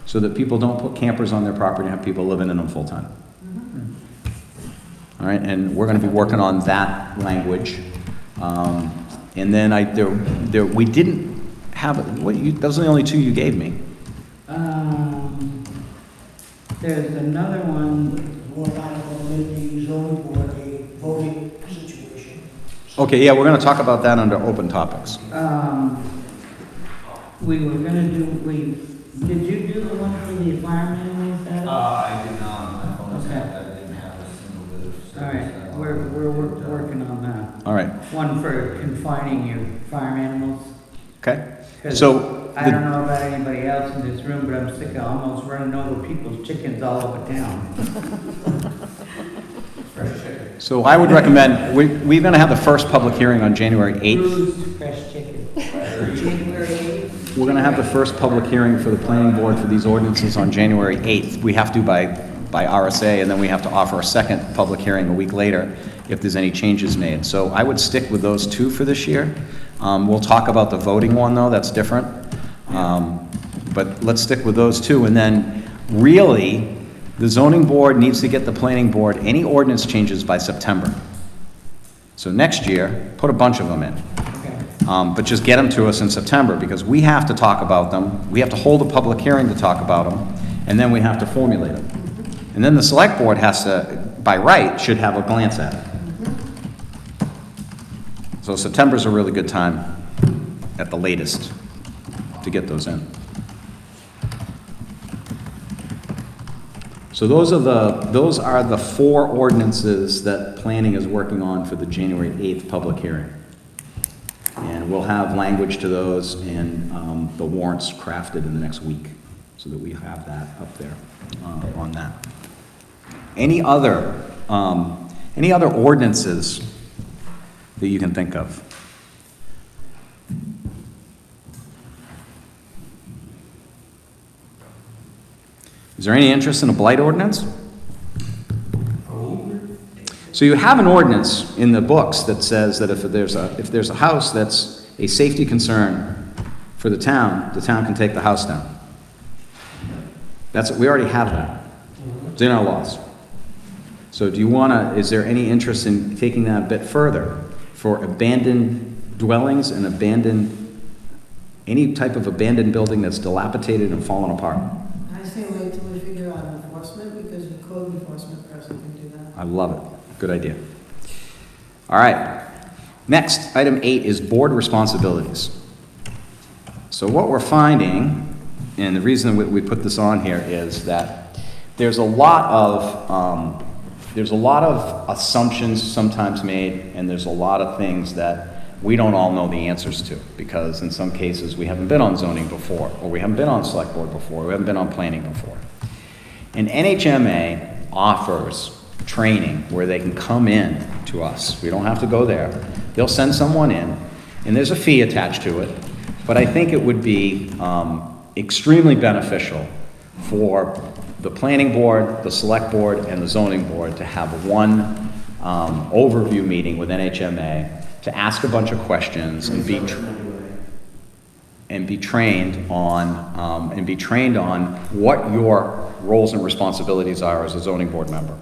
Speaker 1: So that people don't put campers on their property and have people living in them full-time. All right, and we're gonna be working on that language. And then we didn't have, those are the only 2 you gave me.
Speaker 3: There's another one,
Speaker 10: One article with the zoning board, a voting situation.
Speaker 1: Okay, yeah, we're gonna talk about that under open topics.
Speaker 3: we were gonna do, did you do the one for the firemen and stuff?
Speaker 9: I did not, my phone was
Speaker 3: Okay.
Speaker 9: out, I didn't have a single bit of service.
Speaker 3: All right, we're working on that.
Speaker 1: All right,
Speaker 3: One for confining your farm animals.
Speaker 1: okay?
Speaker 3: 'Cause
Speaker 1: So,
Speaker 3: I don't know about anybody else in this room, but I'm sick of almost running over people's chickens all over town.
Speaker 2: Fresh chicken.
Speaker 1: So I would recommend, we're gonna have the first public hearing on January 8th.
Speaker 3: Bruised fresh chicken.
Speaker 5: January 8th.
Speaker 1: We're gonna have the first public hearing for the planning board for these ordinances on January 8th. We have to by RSA, and then we have to offer a second public hearing a week later if there's any changes made. So I would stick with those 2 for this year. We'll talk about the voting one, though, that's different. But let's stick with those 2, and then really, the zoning board needs to get the planning board any ordinance changes by September. So next year, put a bunch of them in. But just get them to us in September, because we have to talk about them, we have to hold a public hearing to talk about them, and then we have to formulate them. And then the select board has to, by right, should have a glance at it. So September's a really good time, at the latest, to get those in. So those are the 4 ordinances that planning is working on for the January 8th public hearing. And we'll have language to those and the warrants crafted in the next week, so that we have that up there on that. Any other ordinances that you can think of? Is there any interest in a blight ordinance? So you have an ordinance in the books that says that if there's a house that's a safety concern for the town can take the house down. We already have that. It's in our laws. So is there any interest in taking that a bit further for abandoned dwellings and any type of abandoned building that's dilapidated and fallen apart?
Speaker 5: I say wait till we figure out enforcement, because the code enforcement person can do that.
Speaker 1: I love it. Good idea. All right. Next, item 8 is board responsibilities. So what we're finding, and the reason we put this on here, is that there's a lot of there's a lot of assumptions sometimes made, and there's a lot of things that we don't all know the answers to, because in some cases, we haven't been on zoning before, or we haven't been on select board before, we haven't been on planning before. And NHMA offers training where they can come in to us. We don't have to go there. They'll send someone in, and there's a fee attached to it, but I think it would be extremely beneficial for the planning board, the select board, and the zoning board to have one overview meeting with NHMA to ask a bunch of questions and be trained on what your roles and responsibilities are as a zoning board member.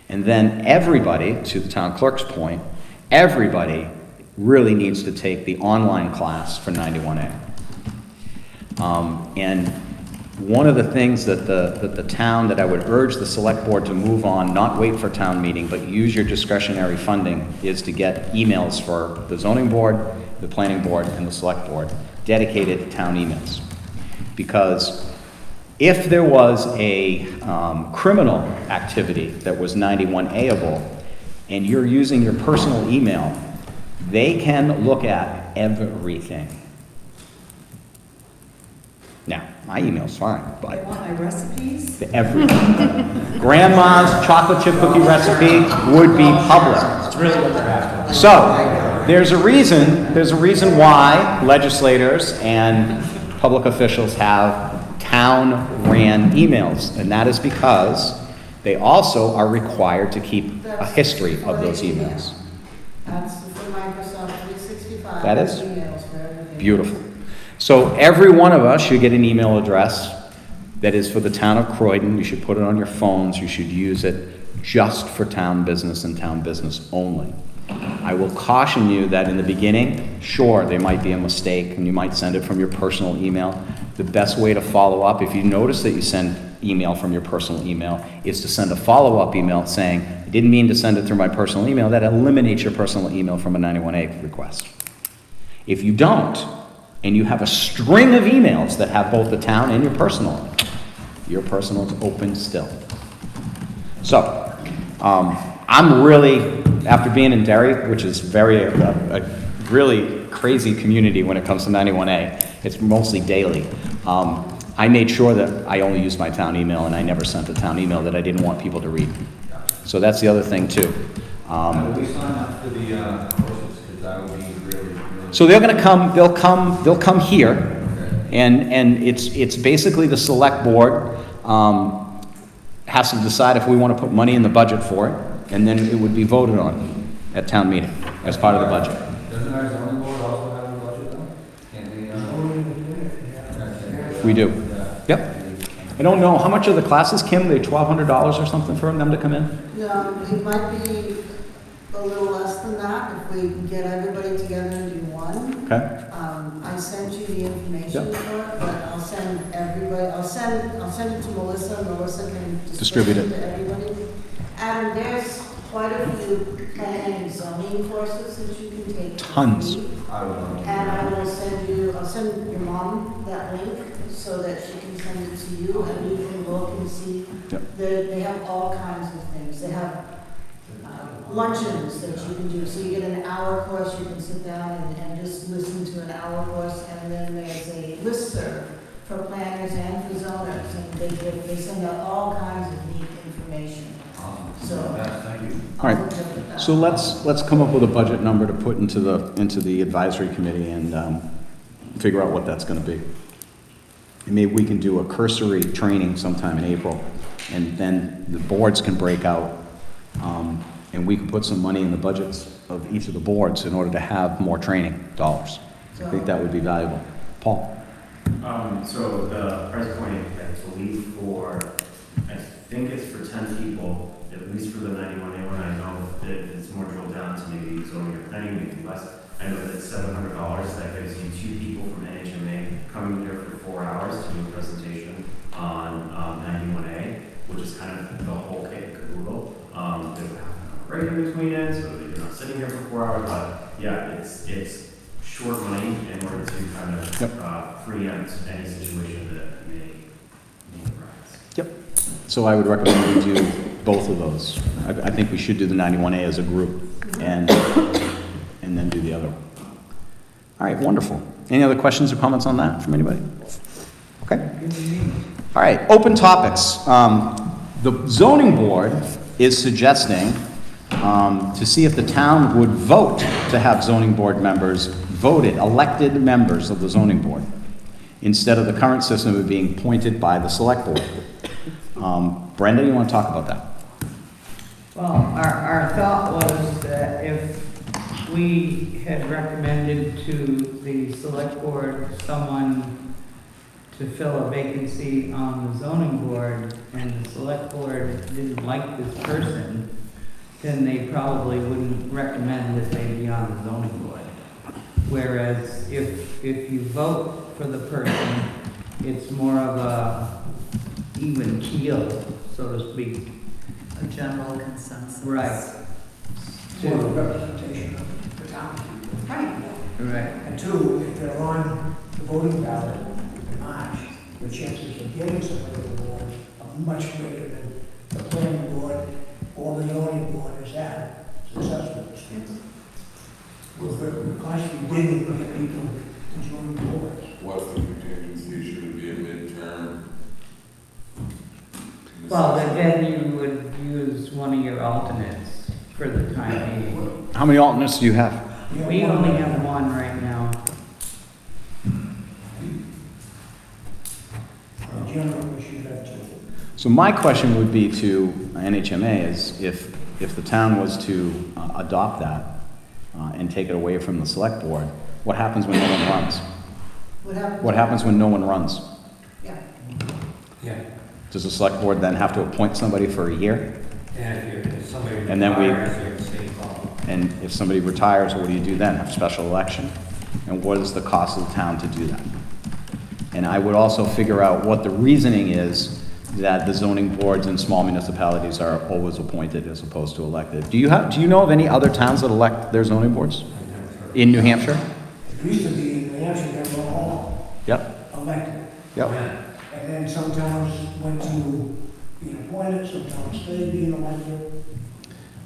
Speaker 1: And then everybody, to the town clerk's point, everybody really needs to take the online class for 91A. And one of the things that the town, that I would urge the select board to move on, not wait for town meeting, but use your discretionary funding, is to get emails for the zoning board, the planning board, and the select board, dedicated town emails. Because if there was a criminal activity that was 91A-able, and you're using your personal email, they can look at everything. Now, my email's fine,
Speaker 7: They
Speaker 1: but
Speaker 7: want my recipes?
Speaker 1: everything. Grandma's chocolate chip cookie recipe would be public.
Speaker 11: It's really what they're after.
Speaker 1: So, there's a reason why legislators and public officials have town-ran emails, and that is because they also are required to keep a history of those emails.
Speaker 5: That's for Microsoft 365.
Speaker 1: That is?
Speaker 5: Emails for everything.
Speaker 1: Beautiful. So every one of us should get an email address that is for the town of Croydon. You should put it on your phones. You should use it just for town business and town business only. I will caution you that in the beginning, sure, there might be a mistake and you might send it from your personal email. The best way to follow up, if you notice that you send email from your personal email, is to send a follow-up email saying, I didn't mean to send it through my personal email. That eliminates your personal email from a 91A request. If you don't, and you have a string of emails that have both the town and your personal is open still. So, I'm really, after being in Derry, which is a really crazy community when it comes to 91A, it's mostly daily. I made sure that I only used my town email, and I never sent a town email that I didn't want people to read. So that's the other thing too.
Speaker 9: Will we sign up for the courses, because that would be really.
Speaker 1: So they're going to come. They'll come here, and it's basically the select board has to decide if we want to put money in the budget for it, and then it would be voted on at town meeting as part of the budget.
Speaker 9: Doesn't our zoning board also have a budget though? Can't we,
Speaker 1: We do. Yep. I don't know how much are the classes, Kim. They $1,200 or something for them to come in.
Speaker 5: No, it might be a little less than that if we can get everybody together and do one.
Speaker 1: Okay.
Speaker 5: I sent you the information
Speaker 1: Yep.
Speaker 5: for it, but I'll send everybody, I'll send it to Melissa. Melissa can
Speaker 1: Distribute it.
Speaker 5: to everybody. And there's quite a few planning and zoning courses that you can take. for
Speaker 1: Tons.
Speaker 5: free.
Speaker 9: I would love to.
Speaker 5: And I'll send your mom that link so that she can send it to you and you can look and see.
Speaker 1: Yep.
Speaker 5: They have all kinds of things. They have luncheons that you can do. So you get an hour course, you can sit down and just listen to an hour course. And then there's a listserv for planners and for zoners. And they send out all kinds of neat information.
Speaker 9: Awesome.
Speaker 5: So.
Speaker 9: Thank you.
Speaker 1: All right. So let's come up with a budget number to put into the advisory committee and figure out what that's going to be. And maybe we can do a cursory training sometime in April, and then the boards can break out, and we can put some money in the budgets of each of the boards in order to have more training dollars. I think that would be valuable. Paul?
Speaker 13: So the price point, I believe I think it's for 10 people, at least for the 91A one. I know that it's more drilled down to maybe zoning or planning, maybe less. I know that it's $700. That gives you 2 people from NHMA coming here for 4 hours to do a presentation on 91A, which is kind of the whole kit and caboodle. There's a half an hour break in between it, so that you're not sitting here for 4 hours. But yeah, it's short money in order to kind of preempt any situation that may arise.
Speaker 1: Yep. So I would recommend we do both of those. I think we should do the 91A as a group and then do the other one. All right, wonderful. Any other questions or comments on that from anybody? Okay. All right, open topics. The zoning board is suggesting to see if the town would vote to have zoning board members voted, elected members of the zoning board, instead of the current system of being appointed by the select board. Brenda, you want to talk about that?
Speaker 3: Well, our thought was that if we had recommended to the select board someone to fill a vacancy on the zoning board, and the select board didn't like this person, then they probably wouldn't recommend that they be on the zoning board. Whereas if you vote for the person, it's more of a even keel, so to speak.
Speaker 7: A general consensus.
Speaker 3: Right.
Speaker 10: More of a representation of the town people.
Speaker 7: Right.
Speaker 3: Right.
Speaker 10: And two, if they're on the voting ballot in March, the chances of getting somebody on the board are much greater than the planning board or the zoning board has had successfully. We're constantly digging to get people to join boards.
Speaker 6: What's the contingency? Should it be a midterm?
Speaker 3: Well, then you would use one of your alternates for the time being.
Speaker 1: How many alternates do you have?
Speaker 3: We only have one right now.
Speaker 10: In general, we should have two.
Speaker 1: So my question would be to NHMA is if the town was to adopt that and take it away from the select board, what happens when no one runs? What happens when no one runs?
Speaker 5: Yeah.
Speaker 2: Yeah,
Speaker 1: Does the select board then have to appoint somebody for a year?
Speaker 2: and if somebody
Speaker 1: And then we-
Speaker 2: retires, they're the same problem.
Speaker 1: And if somebody retires, what do you do then? Have a special election? And what is the cost of the town to do that? And I would also figure out what the reasoning is that the zoning boards in small municipalities are always appointed as opposed to elected. Do you know of any other towns that elect their zoning boards?
Speaker 2: I've never heard of
Speaker 1: In New Hampshire?
Speaker 10: It used to be in New Hampshire, they were all
Speaker 1: Yep,
Speaker 10: elected.
Speaker 1: yep.
Speaker 10: And then some towns went to being appointed, some towns stayed being elected.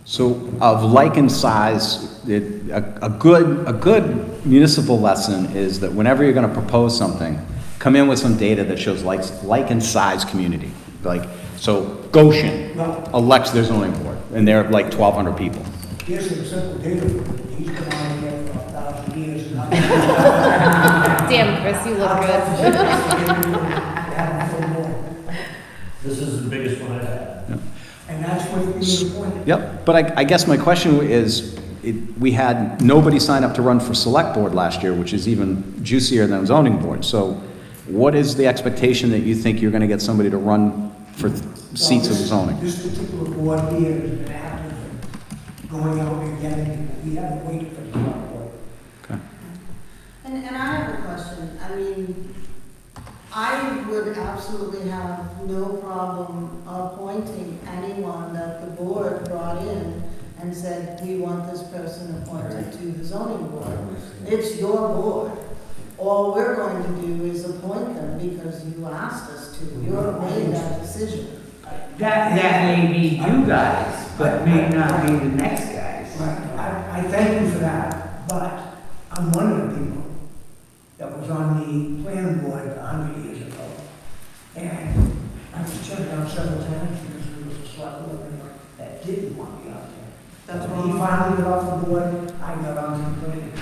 Speaker 1: So of like in size, a good municipal lesson is that whenever you're gonna propose something, come in with some data that shows like in size community. Like, so Goshen
Speaker 10: Well,
Speaker 1: elects their zoning board, and they're like 1,200 people.
Speaker 10: here's some simple data. He's been on here for 1,000 years. And
Speaker 4: Damn, Chris, you look good.
Speaker 8: This is the biggest one I've had.
Speaker 10: And that's what being appointed.
Speaker 1: Yep, but I guess my question is, we had nobody sign up to run for select board last year, which is even juicier than zoning board. So what is the expectation that you think you're gonna get somebody to run for seats of zoning?
Speaker 10: This particular board here has been active in going out and getting people. We haven't waited for the select board.
Speaker 1: Okay.
Speaker 5: And I have a question. I mean, I would absolutely have no problem appointing anyone that the board brought in and said, we want this person appointed to the zoning board. It's your board. All we're going to do is appoint them because you asked us to. You're made that decision.
Speaker 3: That may be you guys, but may not be the next guys.
Speaker 10: Right. I thank you for that, but I'm one of the people that was on the planning board 100 years ago. And I was turned down several times because there was a select board member that didn't want me out there.
Speaker 5: That's
Speaker 10: When he
Speaker 5: wrong.
Speaker 10: finally got off the board, I got on the planning board.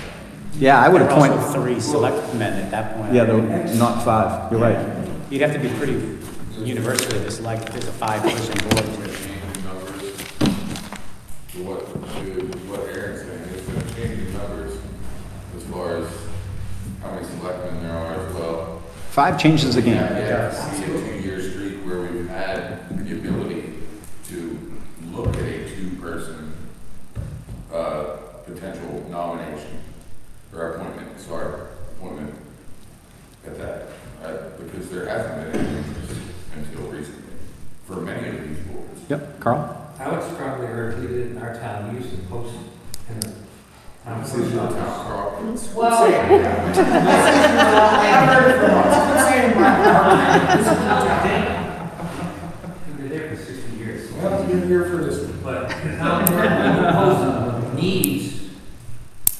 Speaker 1: Yeah, I would
Speaker 11: There are
Speaker 1: appoint,
Speaker 11: also 3 selectmen at that point.
Speaker 1: yeah, not 5, you're right.
Speaker 11: You'd have to be pretty universally disliked if there's a 5-person board.
Speaker 6: Changing numbers, to what Aaron's saying, it's gonna change the numbers as far as how many selectmen there are as well.
Speaker 1: 5 changes the game.
Speaker 6: Yeah, see a 2-year streak where we've had the ability to look at a 2-person, potential nomination, or appointment at that, because there hasn't been any interest until recently, for many of these boards.
Speaker 1: Yep, Carl?
Speaker 2: I would strongly urge we did in our town, use the post in the town
Speaker 6: This
Speaker 2: post
Speaker 6: is your
Speaker 2: office.
Speaker 6: town, Carl.
Speaker 3: Well,
Speaker 2: We've been there for 60 years.
Speaker 10: Well,
Speaker 12: you're here for this.
Speaker 2: But the town board proposed needs,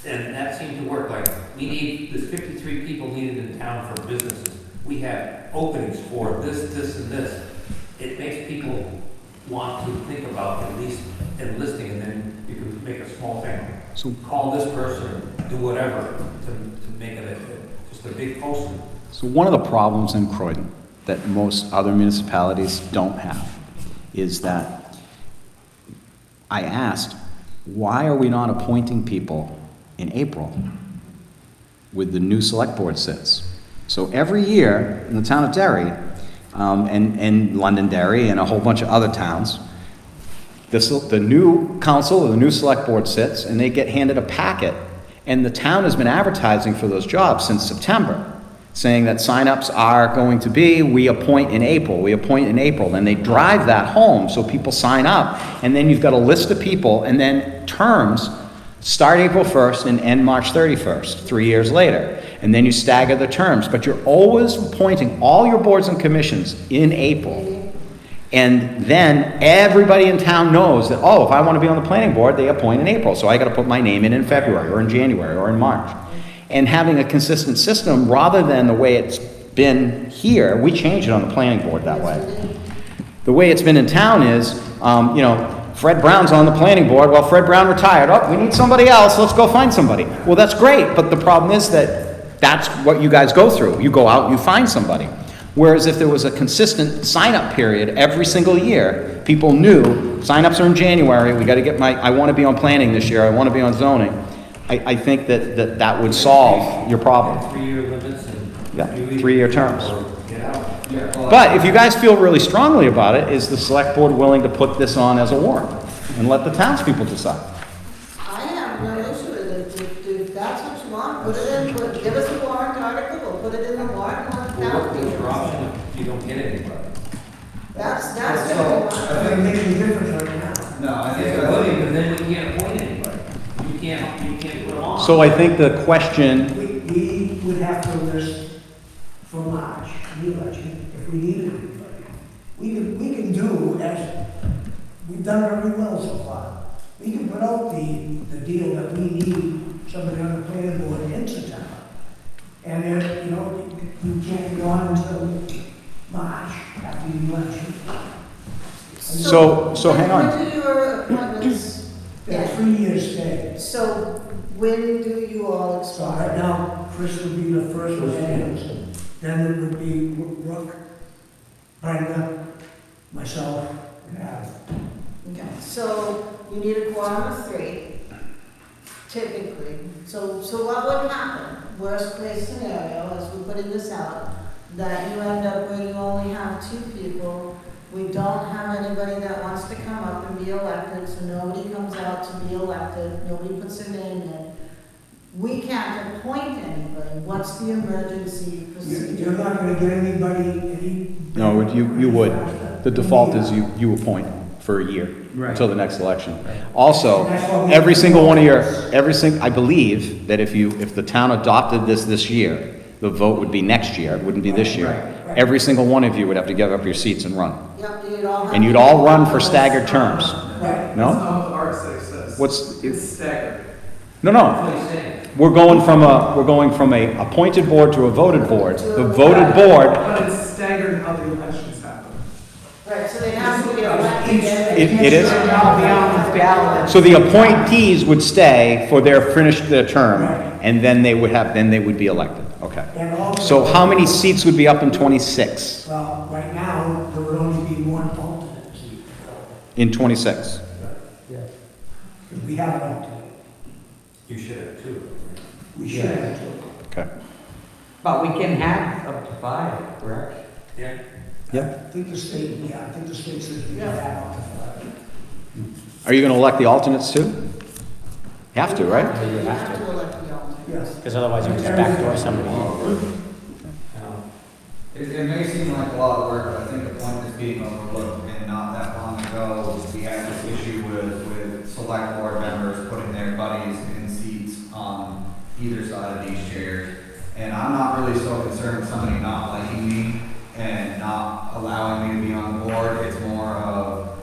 Speaker 2: and that seemed to work. Like, we need, there's 53 people needed in town for businesses. We have openings for this, this, and this. It makes people want to think about at least enlisting, and then you can make a small thing.
Speaker 1: So-
Speaker 2: Call this person, do whatever, to make it just a big posting.
Speaker 1: So one of the problems in Croydon that most other municipalities don't have is that I asked, why are we not appointing people in April with the new select board sits? So every year in the town of Derry, and Londonderry and a whole bunch of other towns, the new council or the new select board sits and they get handed a packet, and the town has been advertising for those jobs since September, saying that signups are going to be, we appoint in April, and they drive that home so people sign up, and then you've got a list of people, and then terms start April 1st and end March 31st, 3 years later. And then you stagger the terms, but you're always appointing all your boards and commissions in April. And then everybody in town knows that, oh, if I want to be on the planning board, they appoint in April, so I got to put my name in February, or in January, or in March. And having a consistent system, rather than the way it's been here, we changed it on the planning board that way. The way it's been in town is, Fred Brown's on the planning board, well, Fred Brown retired, oh, we need somebody else, let's go find somebody. Well, that's great, but the problem is that that's what you guys go through. You go out and you find somebody. Whereas if there was a consistent sign-up period every single year, people knew, sign-ups are in January, we gotta get I want to be on planning this year, I want to be on zoning. I think that would solve your problem.
Speaker 2: 3-year limits and.
Speaker 1: Yeah, 3-year terms.
Speaker 2: Get out.
Speaker 1: But if you guys feel really strongly about it, is the select board willing to put this on as a warrant and let the townspeople decide?
Speaker 5: I have no issue with it. If that's what you want, put it in, give us a warrant article, we'll put it in the warrant, and let the
Speaker 2: What's your
Speaker 5: townspeople
Speaker 2: option
Speaker 5: decide.
Speaker 2: if you don't get anybody?
Speaker 5: That's
Speaker 9: So,
Speaker 5: what we want.
Speaker 10: I think it makes a difference right now.
Speaker 9: No, I think
Speaker 2: Yeah,
Speaker 9: that's.
Speaker 2: but then we can't appoint anybody. You can't put them on.
Speaker 1: So I think the question,
Speaker 10: We would have to list for March, the election, if we needed anybody. We can do as, we've done very well so far. We can put out the deal that we need somebody on the planning board in September. And if, you can't go on until March after the election.
Speaker 1: So hang on.
Speaker 5: When do your appointments
Speaker 10: They're
Speaker 5: end?
Speaker 10: 3 years stay.
Speaker 5: So when do you all
Speaker 10: So right
Speaker 5: expire?
Speaker 10: now, Chris would be the first one in. Then it would be Brooke, Brenda, myself, and Adam.
Speaker 5: Okay, so you need a quorum of 3, typically. So what would happen? Worst case scenario, as we're putting this out, that you end up where you only have 2 people. We don't have anybody that wants to come up and be elected, so nobody comes out to be elected, nobody puts their name in. We can't appoint anybody. What's the emergency procedure?
Speaker 10: You're not gonna get anybody.
Speaker 1: no, you would. The default is you appoint for a year until the next election. Also, every single one of I believe that if the town adopted this year, the vote would be next year, it wouldn't be this year. Every single one of you would have to give up your seats and run.
Speaker 5: Yep, you'd all have.
Speaker 1: And you'd all run for staggered terms.
Speaker 10: Right.
Speaker 1: No?
Speaker 12: That's not what the RSA says. It's staggered.
Speaker 1: No.
Speaker 2: That's what he's saying.
Speaker 1: We're going from a appointed board to a voted board. The voted board,
Speaker 12: But it's staggered how the elections happen.
Speaker 5: Right, so they have to be elected.
Speaker 1: it is.
Speaker 3: I'll be on the ballot.
Speaker 1: So the appointees would stay for finish their term, and then they would be elected. Okay.
Speaker 10: And also.
Speaker 1: So how many seats would be up in 26?
Speaker 10: Well, right now, there would only be one alternate seat.
Speaker 1: In 26?
Speaker 10: We have an alternate.
Speaker 2: You should have 2.
Speaker 10: We should have two.
Speaker 1: Okay.
Speaker 3: But we can have up to 5, correct?
Speaker 2: Yeah.
Speaker 1: Yeah.
Speaker 10: I think the state says we can have up to 5.
Speaker 1: Are you going to elect the alternates too? Have to, right?
Speaker 5: You have to elect the alternate.
Speaker 10: Yes.
Speaker 11: Because otherwise you just backdoor somebody.
Speaker 9: It may seem like a lot of work, but I think the point is being overlooked, and not that long ago, we had this issue with select board members putting their buddies in seats on either side of these chairs. And I'm not really so concerned with somebody not liking me and not allowing me to be on the board. It's more of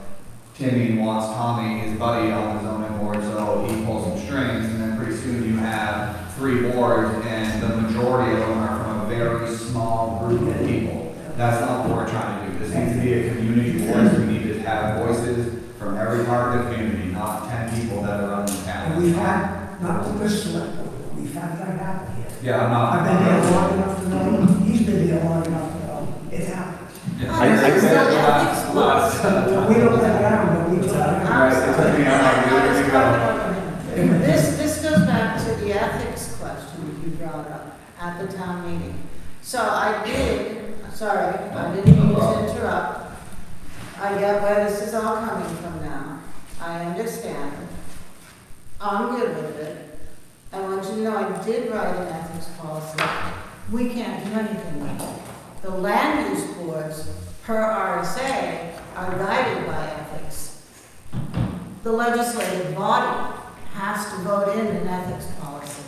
Speaker 9: Timmy wants Tommy, his buddy, on the zoning board, so he pulls some strings, and then pretty soon you have 3 boards, and the majority of them are from a very small group of people. That's not what we're trying to do. This needs to be a community voice. We need to have voices from every part of the community, not 10 people that are running the town.
Speaker 10: And we've had, not with this select board, we've had that happen here.
Speaker 9: Yeah, I'm not.
Speaker 10: I've been here long enough to know, he's been here long enough to know, it happens.
Speaker 9: Yeah.
Speaker 5: I understand ethics laws.
Speaker 10: We don't let down, but we try.
Speaker 5: This goes back to the ethics question you brought up at the town meeting. So I didn't mean to interrupt. I get where this is all coming from now. I understand. I'm good with it. I want you to know I did write an ethics policy. We can't do anything with it. The land use boards, per RSA, are guided by ethics. The legislative body has to vote in an ethics policy.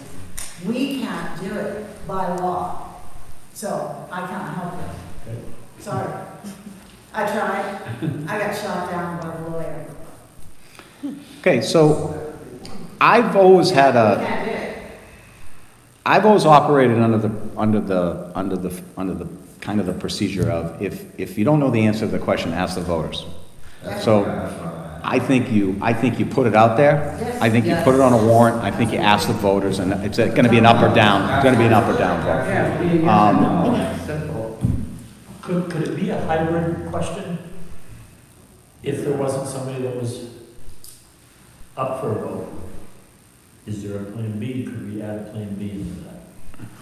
Speaker 5: We can't do it by law. So I can't help it. Sorry. I tried. I got shot down by the lawyer.
Speaker 1: Okay, so I've always had
Speaker 5: We can't do it.
Speaker 1: I've always operated under the kind of the procedure of if you don't know the answer to the question, ask the voters. So I think you put it out there. I think you put it on a warrant. I think you ask the voters, and it's going to be an up or down. It's going to be an up or down vote.
Speaker 8: Simple. Could it be a hybrid question? If there wasn't somebody that was up for a vote, is there a plan B? Could we add a plan B into that,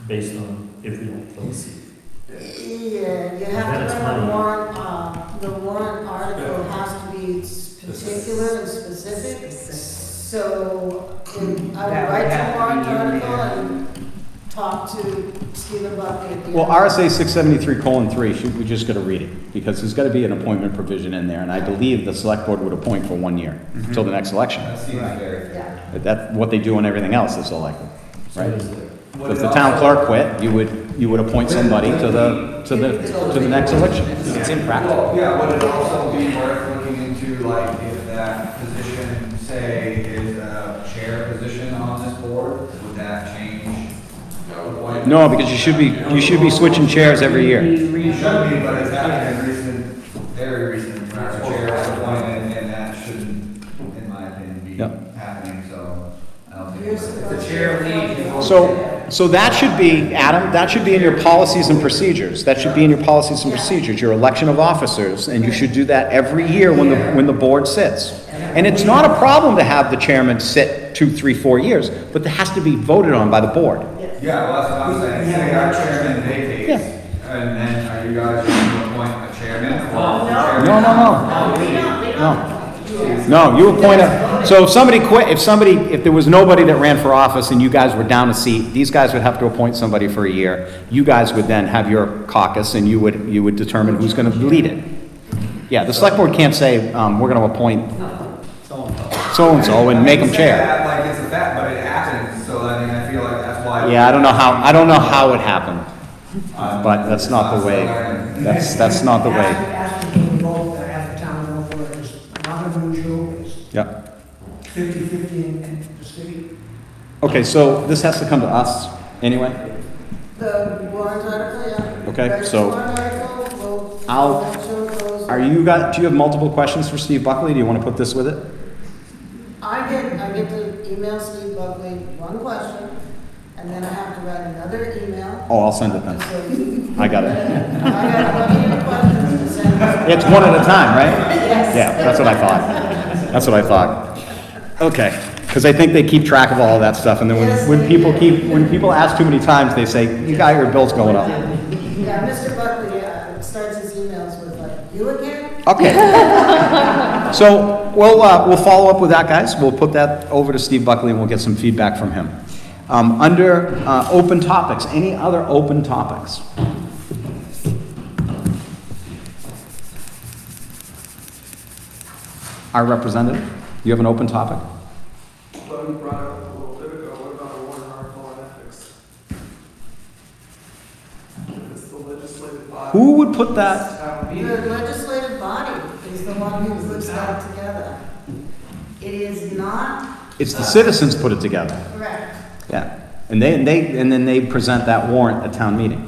Speaker 8: based on if we don't fill the seat?
Speaker 5: Yeah, you have to run a warrant, the warrant article has to be particular and specific. So I would write the warrant article and talk to Stephen Buckley at the end.
Speaker 1: Well, RSA 673:3, we just got to read it, because there's got to be an appointment provision in there, and I believe the select board would appoint for 1 year, until the next election.
Speaker 9: That seems very
Speaker 5: Yeah.
Speaker 1: That's what they do on everything else that's elected, right?
Speaker 9: What
Speaker 1: If
Speaker 9: it
Speaker 1: the town
Speaker 9: also-
Speaker 1: clerk quit, you would appoint somebody to the next election. It's impractical.
Speaker 9: Yeah, would it also be worth looking into, like, if that position, say, is a chair position on this board, would that change?
Speaker 1: No, because you should be switching chairs every year.
Speaker 9: It should be, but it's happened in very recent, chair was appointed, and that shouldn't, in my opinion, be
Speaker 1: Yep.
Speaker 9: happening, so I don't think.
Speaker 2: If the chair leaves, you vote.
Speaker 1: So that should be, Adam, that should be in your policies and procedures. That should be in your policies and procedures, your election of officers, and you should do that every year when the board sits. And it's not a problem to have the chairman sit 2, 3, 4 years, but it has to be voted on by the board.
Speaker 9: Yeah, well, that's what I'm saying, say our chairman vacates,
Speaker 1: Yeah.
Speaker 9: and then are you guys going to appoint a chairman? or a chairman?
Speaker 1: No, you appoint so if somebody quit, if there was nobody that ran for office and you guys were down a seat, these guys would have to appoint somebody for a year. You guys would then have your caucus and you would determine who's going to lead it. Yeah, the select board can't say, we're going to appoint so-and-so and make them chair.
Speaker 9: Like, it's a fact, but it happens, so I mean, I feel like that's why.
Speaker 1: Yeah, I don't know how it happened, but that's not the way, that's not the way.
Speaker 10: Asking the vote to have the town over is not unusual, it's
Speaker 1: Yep.
Speaker 10: 50-50 in the city.
Speaker 1: Okay, so this has to come to us anyway?
Speaker 5: The warrant article, yeah.
Speaker 1: Okay,
Speaker 5: Write the
Speaker 1: so
Speaker 5: warrant article, we'll
Speaker 1: I'll-
Speaker 5: make sure it goes-
Speaker 1: Do you have multiple questions for Steve Buckley? Do you want to put this with it?
Speaker 5: I get to email Steve Buckley one question, and then I have to write another email.
Speaker 1: Oh, I'll send it then.
Speaker 5: So
Speaker 1: I got it.
Speaker 5: I got plenty of questions to send.
Speaker 1: It's one at a time, right?
Speaker 5: Yes.
Speaker 1: Yeah, that's what I thought. Okay, because I think they keep track of all of that stuff, and then when people ask too many times, they say, you got your bills going up.
Speaker 5: Yeah, Mr. Buckley starts his emails with like, you again?
Speaker 1: Okay. So we'll follow up with that, guys. We'll put that over to Steve Buckley, and we'll get some feedback from him. Under open topics, any other open topics? Our representative, you have an open topic?
Speaker 12: Well, you brought up a little bit ago, what about a warrant article on ethics? If it's the legislative body.
Speaker 1: Who would put that?
Speaker 5: The legislative body is the the one who puts that together. It is not.
Speaker 1: It's the citizens put it together.
Speaker 5: Correct.
Speaker 1: Yeah, and then they present that warrant at town meeting.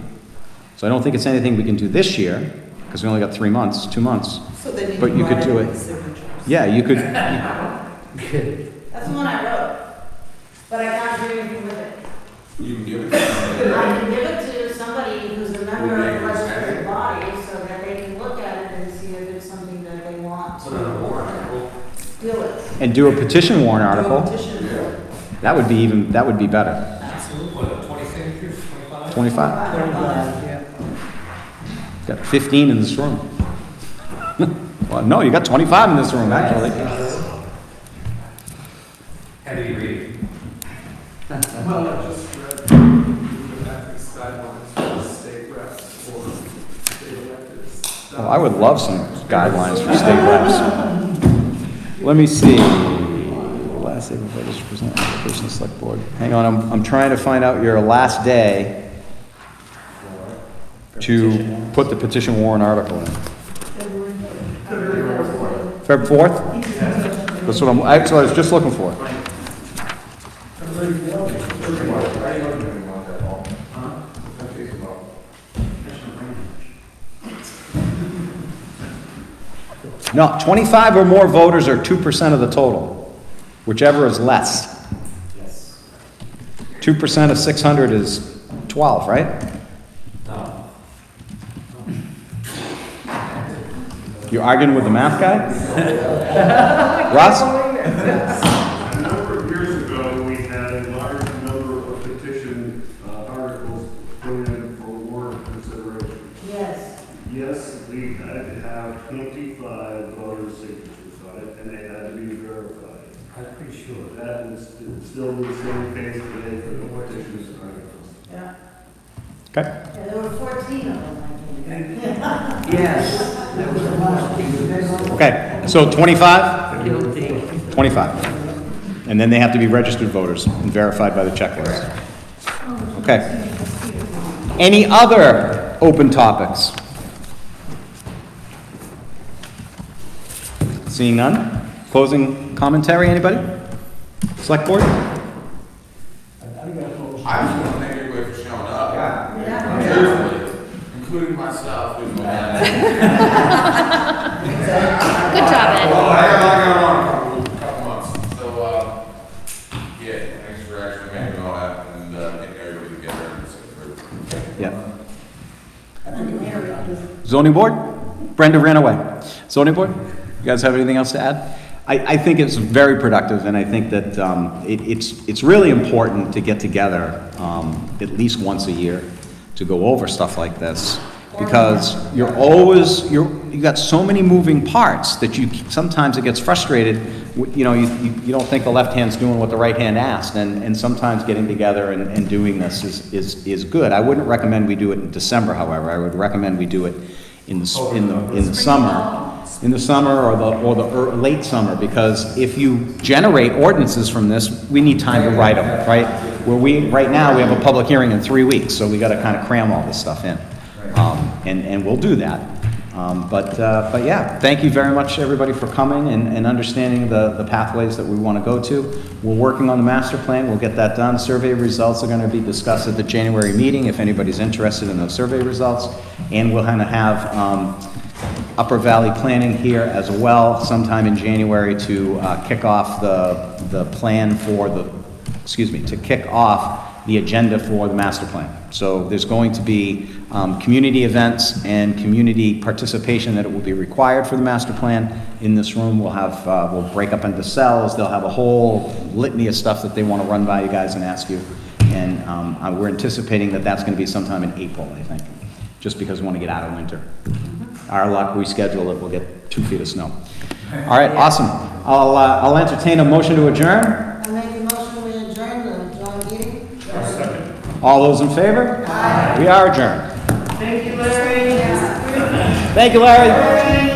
Speaker 1: So I don't think it's anything we can do this year, because we only got 2 months.
Speaker 5: So then
Speaker 1: But you could do it. Yeah, you could,
Speaker 5: That's the one I wrote, but I can't do anything with it.
Speaker 6: You can give it to
Speaker 5: I
Speaker 6: them.
Speaker 5: can give it to somebody who's a member of the legislative body, so that they can look at it and see if it's something that they want
Speaker 2: Put it on a warrant article.
Speaker 5: to do it.
Speaker 1: and do a petition warrant
Speaker 5: Do a
Speaker 1: article.
Speaker 5: petition for it.
Speaker 1: That would be better.
Speaker 2: Absolutely. What, 20 signatures, 25?
Speaker 1: 25.
Speaker 3: Yeah.
Speaker 1: Got 15 in this room. Well, no, you got 25 in this room, actually.
Speaker 2: How do you read it?
Speaker 12: Well, I just read the ethics guidelines for state reps or state electors.
Speaker 1: Well, I would love some guidelines for state reps. Let me see. Last day before this present application to select board. Hang on, I'm trying to find out your last day to put the petition warrant article in. Feb. 4th? That's what that's what I was just looking for. No, 25 or more voters are 2% of the total, whichever is less.
Speaker 8: Yes.
Speaker 1: 2% of 600 is 12, right?
Speaker 2: No.
Speaker 1: You arguing with the math guy? Russ?
Speaker 13: A number of years ago, we had a large number of petition articles put in for warrant consideration.
Speaker 5: Yes.
Speaker 13: Yes, we had to have 25 voter signatures on it, and they had to be verified.
Speaker 2: I'm pretty sure.
Speaker 13: That is still the same case today for the petitions articles.
Speaker 5: Yeah.
Speaker 1: Okay.
Speaker 5: Yeah, there were 14 of them, I think.
Speaker 10: Yes, that was the last thing.
Speaker 1: Okay, so 25? 25. And then they have to be registered voters and verified by the checklist. Okay. Any other open topics? Seeing none? Closing commentary, anybody? Select board?
Speaker 6: I just want to thank everybody for showing up. Seriously, including myself, who's my
Speaker 4: Good job, Ed.
Speaker 6: Well, I got a lot going on in a couple months, so, yeah, thanks for actually making all that and, getting everybody together and sit through.
Speaker 1: Yeah. Zoning board? Brenda ran away. Zoning board? You guys have anything else to add? I think it's very productive, and I think that it's really important to get together at least once a year to go over stuff like this, because you got so many moving parts that sometimes it gets frustrated. You know, you don't think the left hand's doing what the right hand asked, and sometimes getting together and doing this is good. I wouldn't recommend we do it in December, however. I would recommend we do it in the summer. In the summer or the late summer, because if you generate ordinances from this, we need time to write them, right? Right now, we have a public hearing in 3 weeks, so we gotta kind of cram all this stuff in. And we'll do that. But yeah, thank you very much, everybody, for coming and understanding the pathways that we want to go to. We're working on the master plan. We'll get that done. Survey results are going to be discussed at the January meeting, if anybody's interested in those survey results. And we'll kind of have Upper Valley Planning here as well sometime in January to kick off the plan for to kick off the agenda for the master plan. So there's going to be community events and community participation that it will be required for the master plan. In this room, we'll break up into cells. They'll have a whole litany of stuff that they want to run by you guys and ask you. And we're anticipating that that's going to be sometime in April, I think, just because we want to get out of winter. Our luck, we schedule it, we'll get 2 feet of snow. All right, awesome. I'll entertain a motion to adjourn.
Speaker 5: I make a motion, we adjourn the joint meeting.
Speaker 1: All those in favor?
Speaker 5: Aye.
Speaker 1: We are adjourned.
Speaker 10: Thank you, Larry.
Speaker 1: Thank you, Larry.